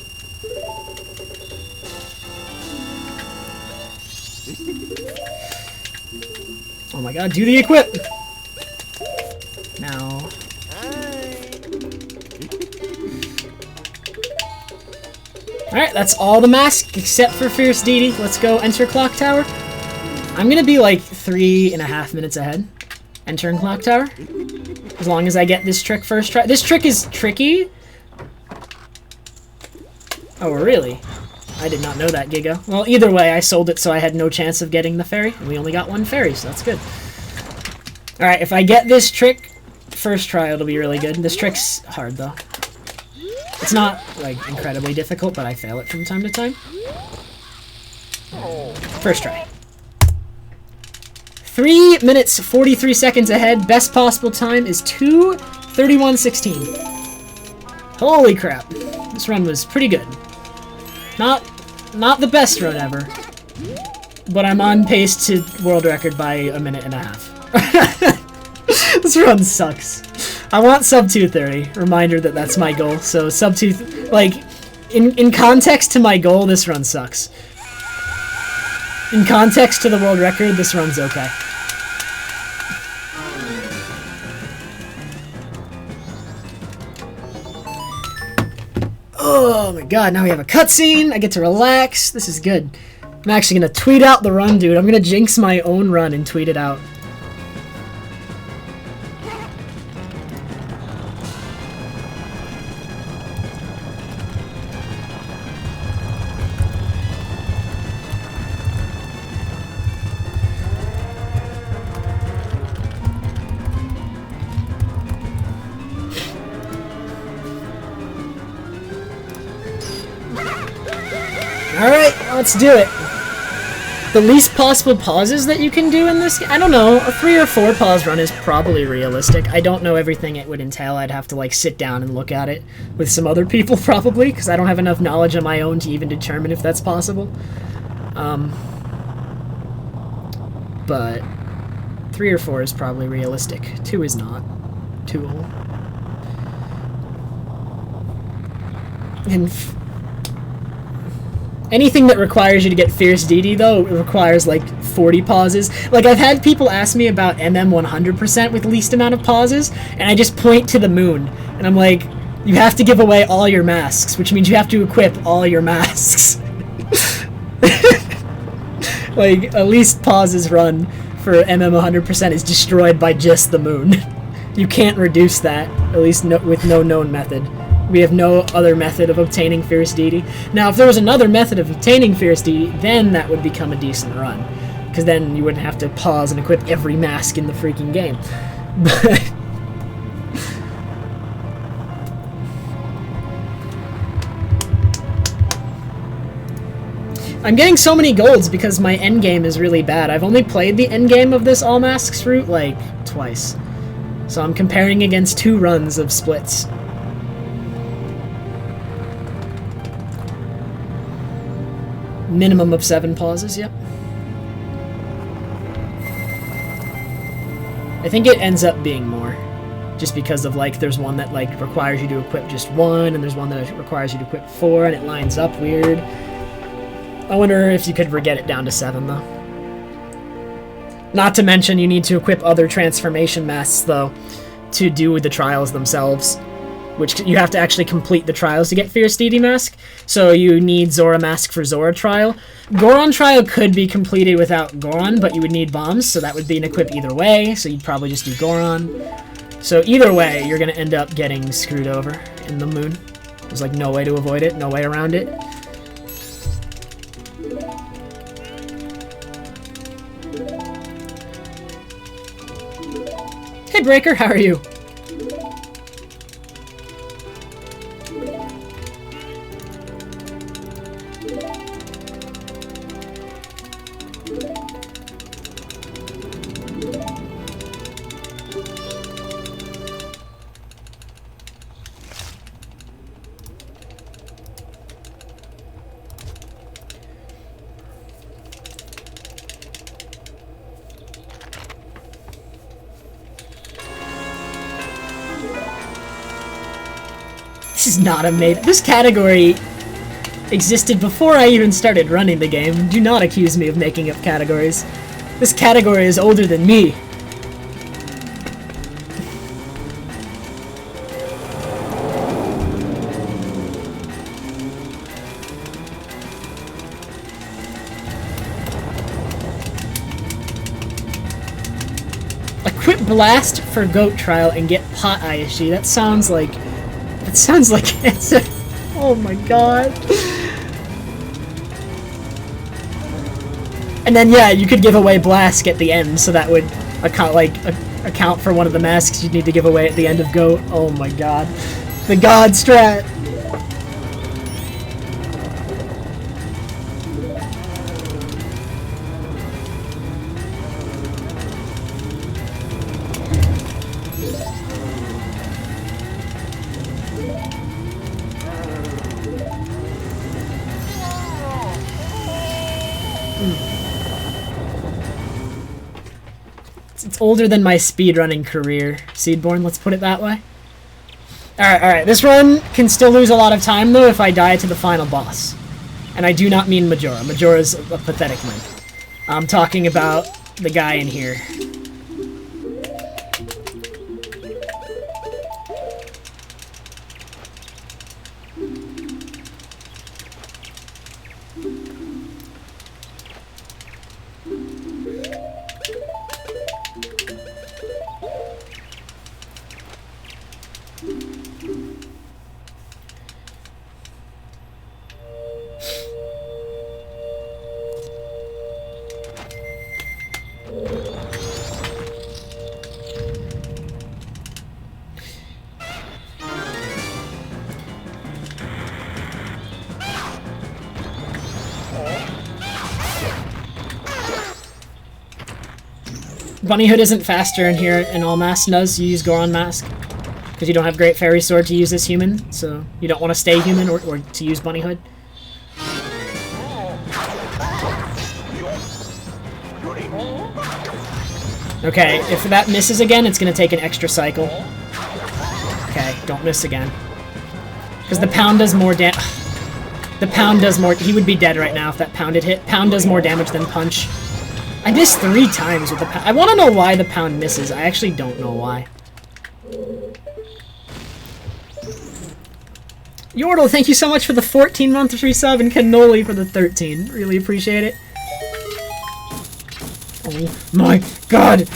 Oh my god, do the equip! Now... Alright, that's all the mask, except for Fierce Deity. Let's go enter Clock Tower. I'm gonna be like 3.5 minutes ahead entering Clock Tower. As long as I get this trick first try. This trick is tricky. Oh, really? I did not know that, Giga. Well, either way, I sold it so I had no chance of getting the fairy, and we only got one fairy, so that's good. Alright, if I get this trick first try, it'll be really good. This trick's hard, though. It's not, like, incredibly difficult, but I fail it from time to time. First try. 3 minutes, 43 seconds ahead. Best possible time is 2:31:16. Holy crap. This run was pretty good. Not the best run ever, but I'm on pace to world record by 1.5 minutes. This run sucks. I want sub 2:30. Reminder that that's my goal. So sub 2, like, in context to my goal, this run sucks. In context to the world record, this run's okay. Oh my god, now we have a cutscene. I get to relax. This is good. I'm actually gonna tweet out the run, dude. I'm gonna jinx my own run and tweet it out. Alright, let's do it. The least possible pauses that you can do in this, I don't know, a 3 or 4 pause run is probably realistic. I don't know everything it would entail. I'd have to like sit down and look at it with some other people probably, because I don't have enough knowledge on my own to even determine if that's possible. But 3 or 4 is probably realistic. 2 is not. 2 will. And anything that requires you to get Fierce DD, though, it requires, like, 40 pauses. Like, I've had people ask me about MM 100% with least amount of pauses, and I just point to the moon. And I'm like, you have to give away all your masks, which means you have to equip all your masks. Like, a least pauses run for MM 100% is destroyed by just the moon. You can't reduce that, at least with no known method. We have no other method of obtaining Fierce DD. Now, if there was another method of obtaining Fierce DD, then that would become a decent run. Because then you wouldn't have to pause and equip every mask in the freaking game. But I'm getting so many golds because my endgame is really bad. I've only played the endgame of this all masks route, like, twice. So I'm comparing against 2 runs of splits. Minimum of 7 pauses, yep. I think it ends up being more. Just because of, like, there's one that, like, requires you to equip just 1, and there's one that requires you to equip 4, and it lines up weird. I wonder if you could get it down to 7, though. Not to mention, you need to equip other transformation masks, though, to do the trials themselves. Which you have to actually complete the trials to get Fierce DD Mask. So you need Zora Mask for Zora Trial. Goron Trial could be completed without Goron, but you would need bombs, so that would be an equip either way, so you'd probably just do Goron. So either way, you're going to end up getting screwed over in the moon. There's like no way to avoid it, no way around it. Hey Breaker, how are you? This is not a made. This category existed before I even started running the game. Do not accuse me of making up categories. This category is older than me. Equip Blast for Goat Trial and get Pot ISG. That sounds like it's a, oh my god. And then yeah, you could give away Blask at the end, so that would account for one of the masks you'd need to give away at the end of Goat. Oh my god. The god strat. It's older than my speedrunning career, Seedborn, let's put it that way. Alright, this run can still lose a lot of time, though, if I die to the final boss. And I do not mean Majora. Majora's a pathetic win. I'm talking about the guy in here. Bunny Hood isn't faster in here in all Mask does. You use Goron Mask. Because you don't have Great Fairy Sword to use as human, so you don't want to stay human or to use Bunny Hood. Okay, if that misses again, it's going to take an extra cycle. Okay, don't miss again. Because the pound does more damage. The pound does more. He would be dead right now if that pound had hit. Pound does more damage than punch. I missed 3 times with the pound. I want to know why the pound misses. I actually don't know why. Yordle, thank you so much for the 14-month resub, and Cannoli for the 13. Really appreciate it. Oh my god!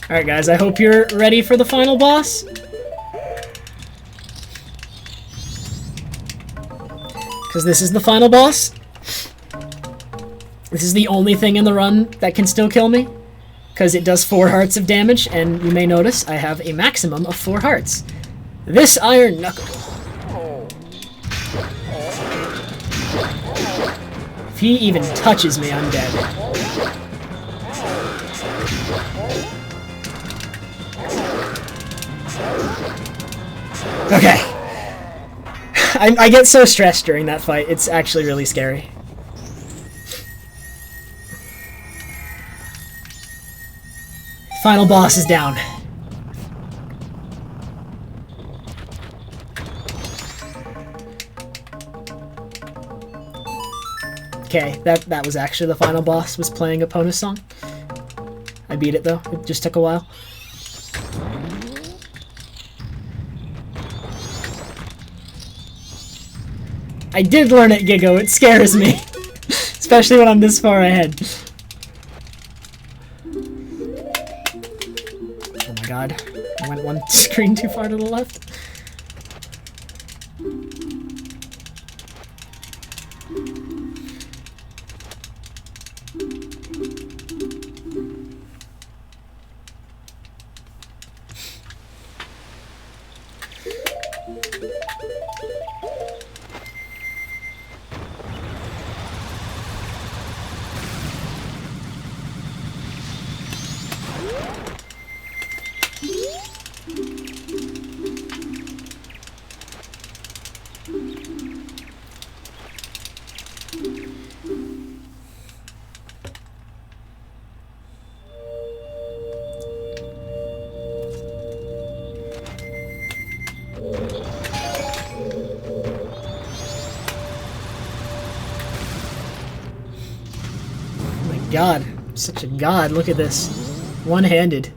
Alright guys, I hope you're ready for the final boss. Because this is the final boss. This is the only thing in the run that can still kill me. Because it does 4 hearts of damage, and you may notice I have a maximum of 4 hearts. This Iron Knuckle. If he even touches me, I'm dead. Okay. I get so stressed during that fight. It's actually really scary. Final boss is down. Okay, that was actually the final boss, was playing a Ponus song. I beat it though, it just took a while. I did learn it, Gigo, it scares me. Especially when I'm this far ahead. Oh my god, I went one screen too far to the left. God, I'm such a god, look at this. One-handed.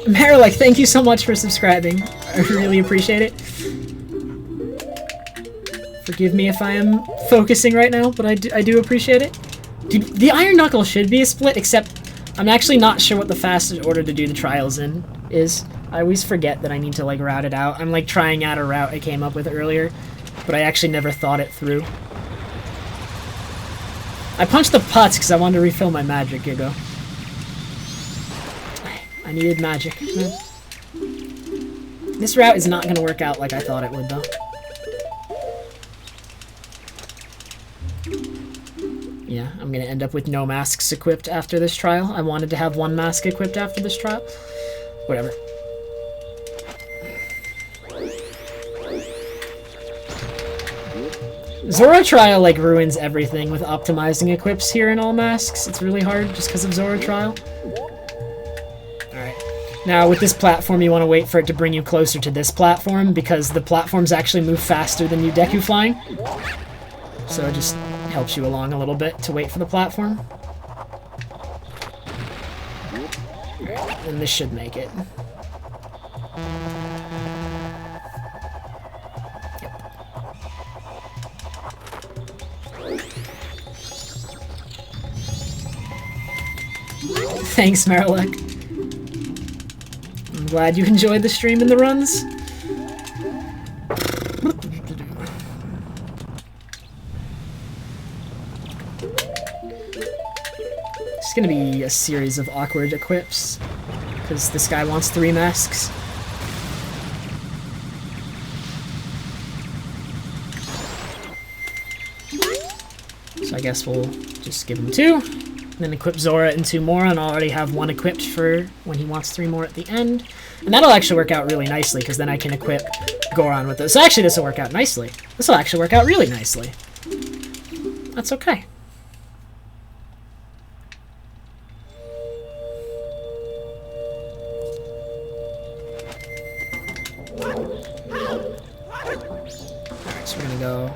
Marilek, thank you so much for subscribing. I really appreciate it. Forgive me if I am focusing right now, but I do appreciate it. Dude, the Iron Knuckle should be a split, except I'm actually not sure what the fastest order to do the trials in is. I always forget that I need to, like, route it out. I'm, like, trying out a route I came up with earlier, but I actually never thought it through. I punched the putts because I wanted to refill my magic, Gigo. I needed magic. This route is not going to work out like I thought it would, though. Yeah, I'm gonna end up with no masks equipped after this trial. I wanted to have 1 mask equipped after this trial. Whatever. Zora Trial, like, ruins everything with optimizing equips here in all masks. It's really hard just because of Zora Trial. Alright. Now, with this platform, you want to wait for it to bring you closer to this platform, because the platforms actually move faster than you Deku flying. So it just helps you along a little bit to wait for the platform. And this should make it. Yep. Thanks, Marilek. I'm glad you enjoyed the stream and the runs. It's gonna be a series of awkward equips, because this guy wants 3 masks. So I guess we'll just give him 2, and then equip Zora and 2 more, and I'll already have 1 equipped for when he wants 3 more at the end. And that'll actually work out really nicely, because then I can equip Goron with this. So actually, this will work out nicely. This will actually work out really nicely. That's okay. Alright, so we're gonna go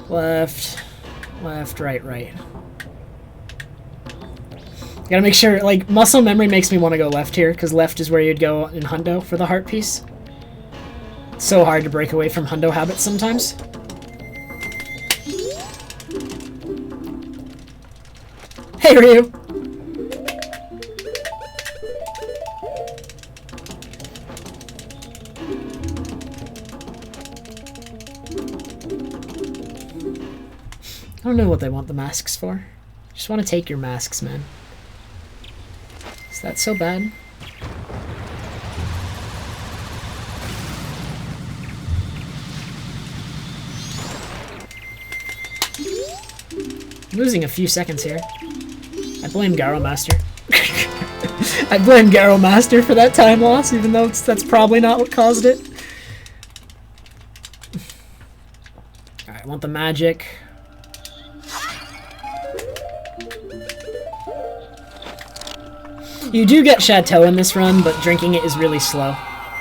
left, left, right, right. Gotta make sure, like, muscle memory makes me want to go left here, because left is where you'd go in Hundo for the heart piece. It's so hard to break away from Hundo habits sometimes. Hey, Ryu! I don't know what they want the masks for. Just want to take your masks, man. Is that so bad? I'm losing a few seconds here. I blame Garo Master. I blame Garo Master for that time loss, even though that's probably not what caused it. Alright, I want the magic. You do get Chateau in this run, but drinking it is really slow.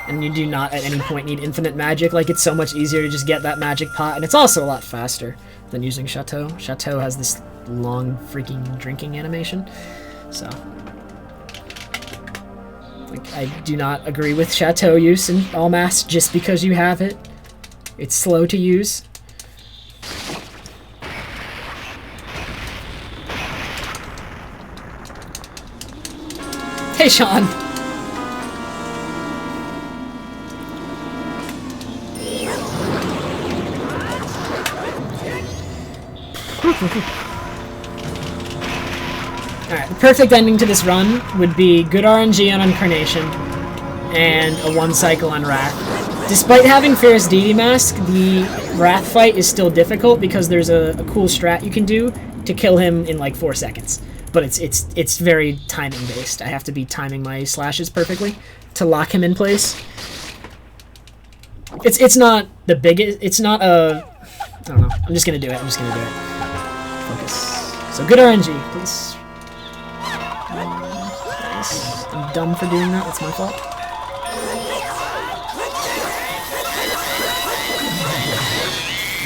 And you do not at any point need infinite magic. Like, it's so much easier to just get that magic pot, and it's also a lot faster than using Chateau. Chateau has this long freaking drinking animation. So, like, I do not agree with Chateau use in all mass just because you have it. It's slow to use. Hey, Sean! Alright, the perfect ending to this run would be good RNG on Incarnation and a 1 cycle on Wrath. Despite having Ferris Deity Mask, the Wrath fight is still difficult because there's a cool strat you can do to kill him in like 4 seconds. But it's very timing based. I have to be timing my slashes perfectly to lock him in place. It's not the biggest. It's not a. I don't know. I'm just gonna do it. I'm just gonna do it. Focus. So good RNG, please. Nice. I'm dumb for doing that. That's my fault.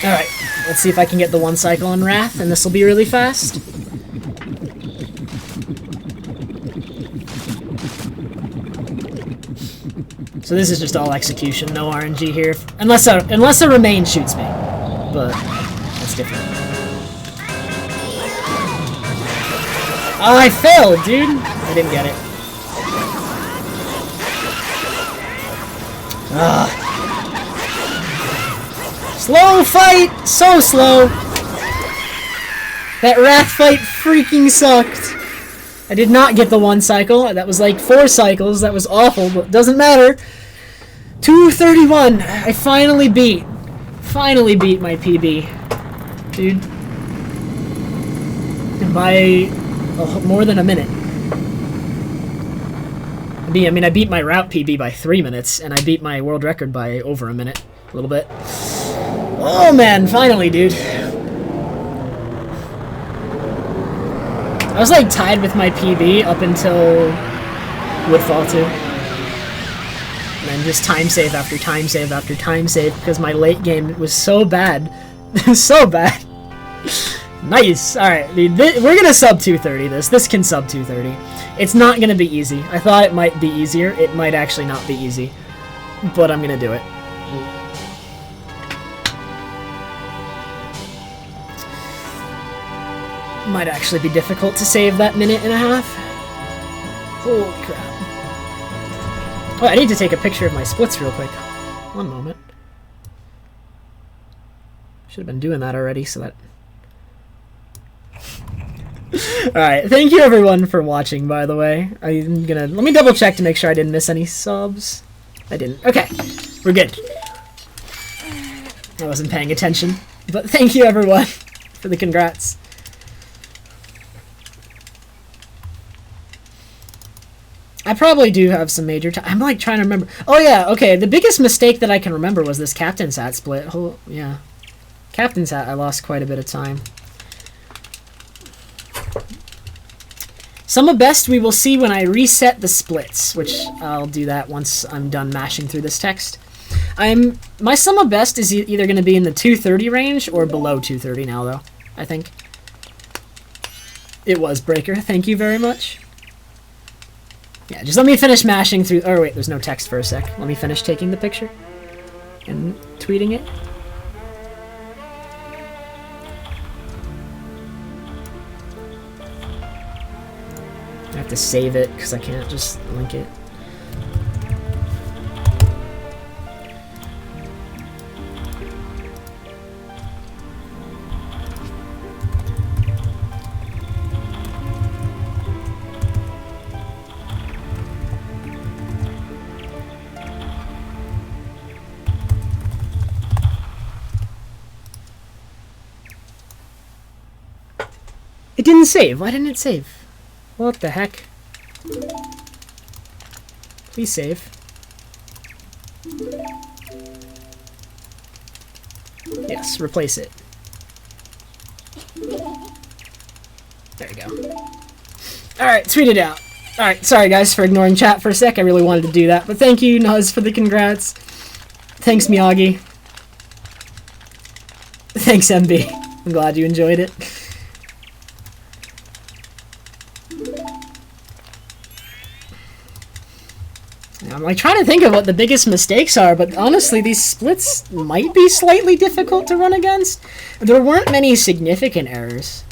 All right. Let's see if I can get the 1 cycle on Wrath, and this will be really fast. So this is just all execution, no RNG here, unless a remain shoots me, but that's different. Oh, I failed, dude! I didn't get it. Ugh. Slow fight! So slow! That Wrath fight freaking sucked. I did not get the 1 cycle. That was like 4 cycles. That was awful, but it doesn't matter. 231. I finally beat my PB. Dude. By more than a minute. I mean, I beat my route PB by 3 minutes, and I beat my world record by over a minute. A little bit. Oh man, finally, dude. I was like tied with my PB up until Woodfall 2. And then just time save after time save after time save because my late game was so bad. So bad. Nice. Alright, we're gonna sub 230 this. This can sub 230. It's not gonna be easy. I thought it might be easier. It might actually not be easy. But I'm gonna do it. Might actually be difficult to save that 1.5 minutes. Holy crap. Oh, I need to take a picture of my splits real quick. One moment. Should have been doing that already so that Alright, thank you everyone for watching, by the way. Let me double check to make sure I didn't miss any subs. I didn't. Okay, we're good. I wasn't paying attention. But thank you everyone for the congrats. I probably do have some major I'm like trying to remember. Oh yeah, okay, the biggest mistake that I can remember was this Captain's Hat split. Oh, yeah. Captain's Hat, I lost quite a bit of time. Some of best we will see when I reset the splits, which I'll do that once I'm done mashing through this text. My sum of best is either going to be in the 230 range or below 230 now, though, I think. It was Breaker, thank you very much. Yeah, just let me finish mashing through... Oh, wait, there's no text for a sec. Let me finish taking the picture and tweeting it. I have to save it because I can't just link it. It didn't save. Why didn't it save? What the heck? Please save. Yes, replace it. There you go. Alright, tweet it out. Alright, sorry guys for ignoring chat for a sec. I really wanted to do that. But thank you, Nuz, for the congrats. Thanks, Miyagi. Thanks, MB. I'm glad you enjoyed it. I'm like trying to think of what the biggest mistakes are, but honestly these splits might be slightly difficult to run against. There weren't many significant errors.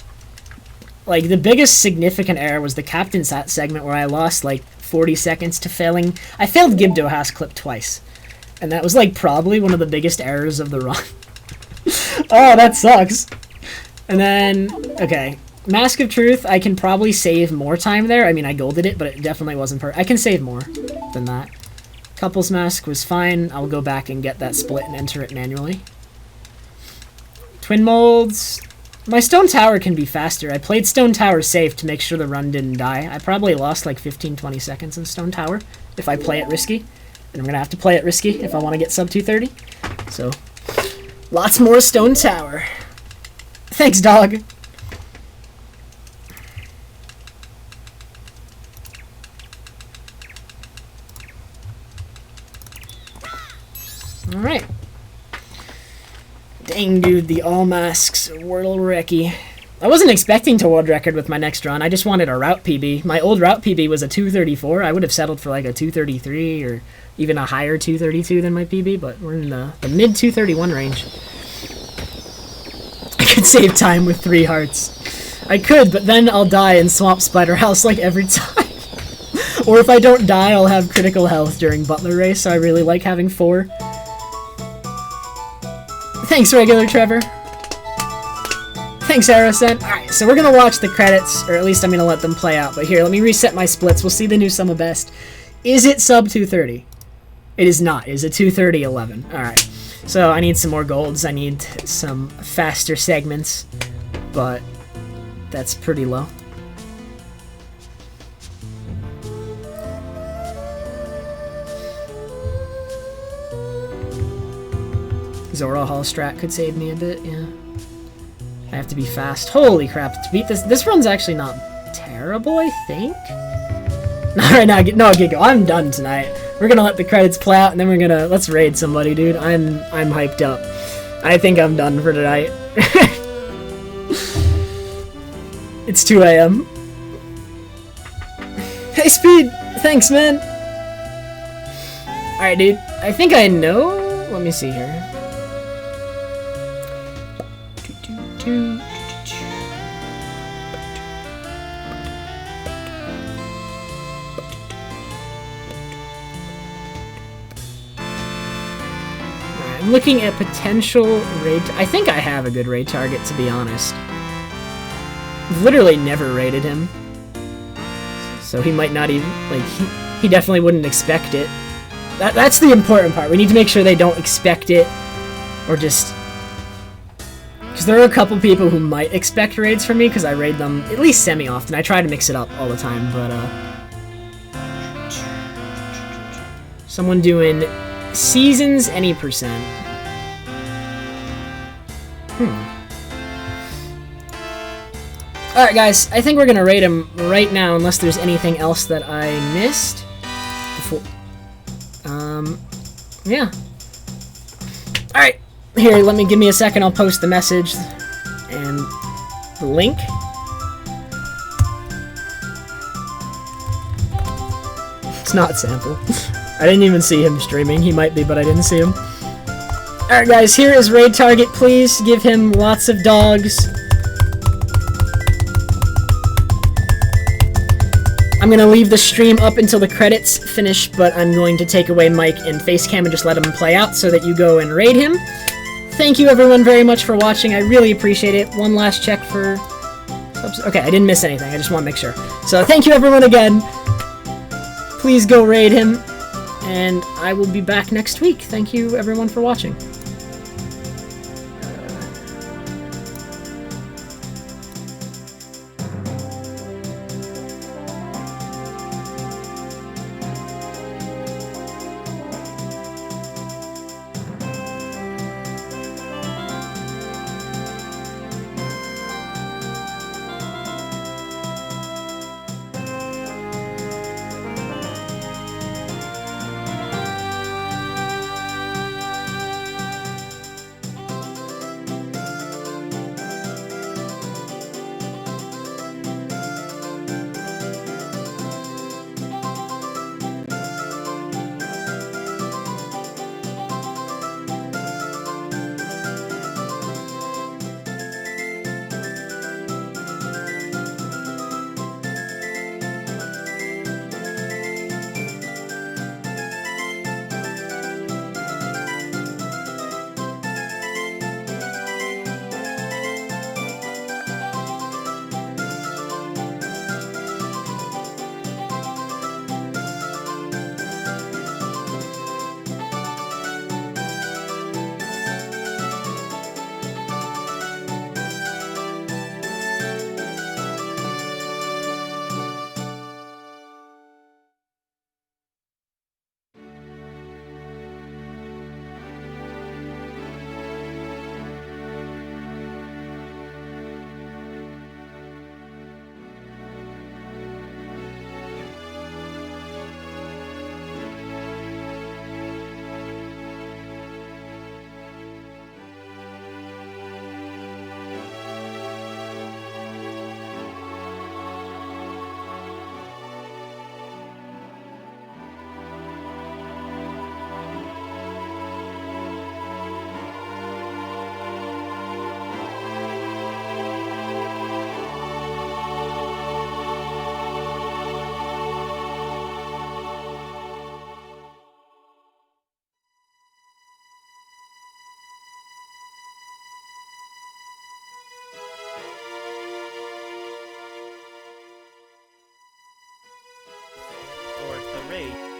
Like the biggest significant error was the Captain's Hat segment where I lost like 40 seconds to failing. I failed Gibdo clip twice. And that was like probably one of the biggest errors of the run. Oh, that sucks. And then, okay. Mask of Truth, I can probably save more time there. I mean, I golded it, but it definitely wasn't I can save more than that. Couples Mask was fine. I'll go back and get that split and enter it manually. Twin Molds. My Stone Tower can be faster. I played Stone Tower safe to make sure the run didn't die. I probably lost like 15-20 seconds in Stone Tower if I play it risky. And I'm going to have to play it risky if I want to get sub 230. So, lots more Stone Tower. Thanks, dog. Alright. Dang, dude, the all masks world recce. I wasn't expecting to world record with my next run. I just wanted a route PB. My old route PB was a 234. I would have settled for like a 233 or even a higher 232 than my PB, but we're in the mid 231 range. I could save time with 3 hearts. I could, but then I'll die in Swamp Spider House like every time. Or if I don't die, I'll have critical health during Butler Race, so I really like having 4. Thanks, Regular Trevor. Thanks, Aracent. Alright, so we're gonna watch the credits, or at least I'm gonna let them play out. But here, let me reset my splits. We'll see the new sum of best. Is it sub 230? It is not. It is a 230-11. Alright. So I need some more golds. I need some faster segments. But that's pretty low. Zora Hall strat could save me a bit, yeah. I have to be fast. Holy crap, to beat this. This run's actually not terrible, I think. Alright, now, no, Gigo, I'm done tonight. We're gonna let the credits play out, and then we're gonna, let's raid somebody, dude. I'm hyped up. I think I'm done for tonight. It's 2 AM. Hey, Speed! Thanks, man! Alright, dude. I think I know... Let me see here. I'm looking at potential raid... I think I have a good raid target, to be honest. I've literally never raided him. So he might not even, like, he definitely wouldn't expect it. That's the important part. We need to make sure they don't expect it, or just... Because there are a couple people who might expect raids from me, because I raid them at least semi-often. I try to mix it up all the time, but, someone doing seasons, any percent. Alright guys, I think we're gonna rate him right now, unless there's anything else that I missed. Before... yeah. Alright, here, give me a second, I'll post the message and the link. It's not Sample. I didn't even see him streaming. He might be, but I didn't see him. Alright guys, here is raid target. Please give him lots of dogs. I'm gonna leave the stream up until the credits finish, but I'm going to take away mic and facecam and just let him play out so that you go and raid him. Thank you everyone very much for watching. I really appreciate it. One last check for subs. Okay, I didn't miss anything. I just want to make sure. So thank you everyone again. Please go raid him, and I will be back next week. Thank you everyone for watching. For the raid.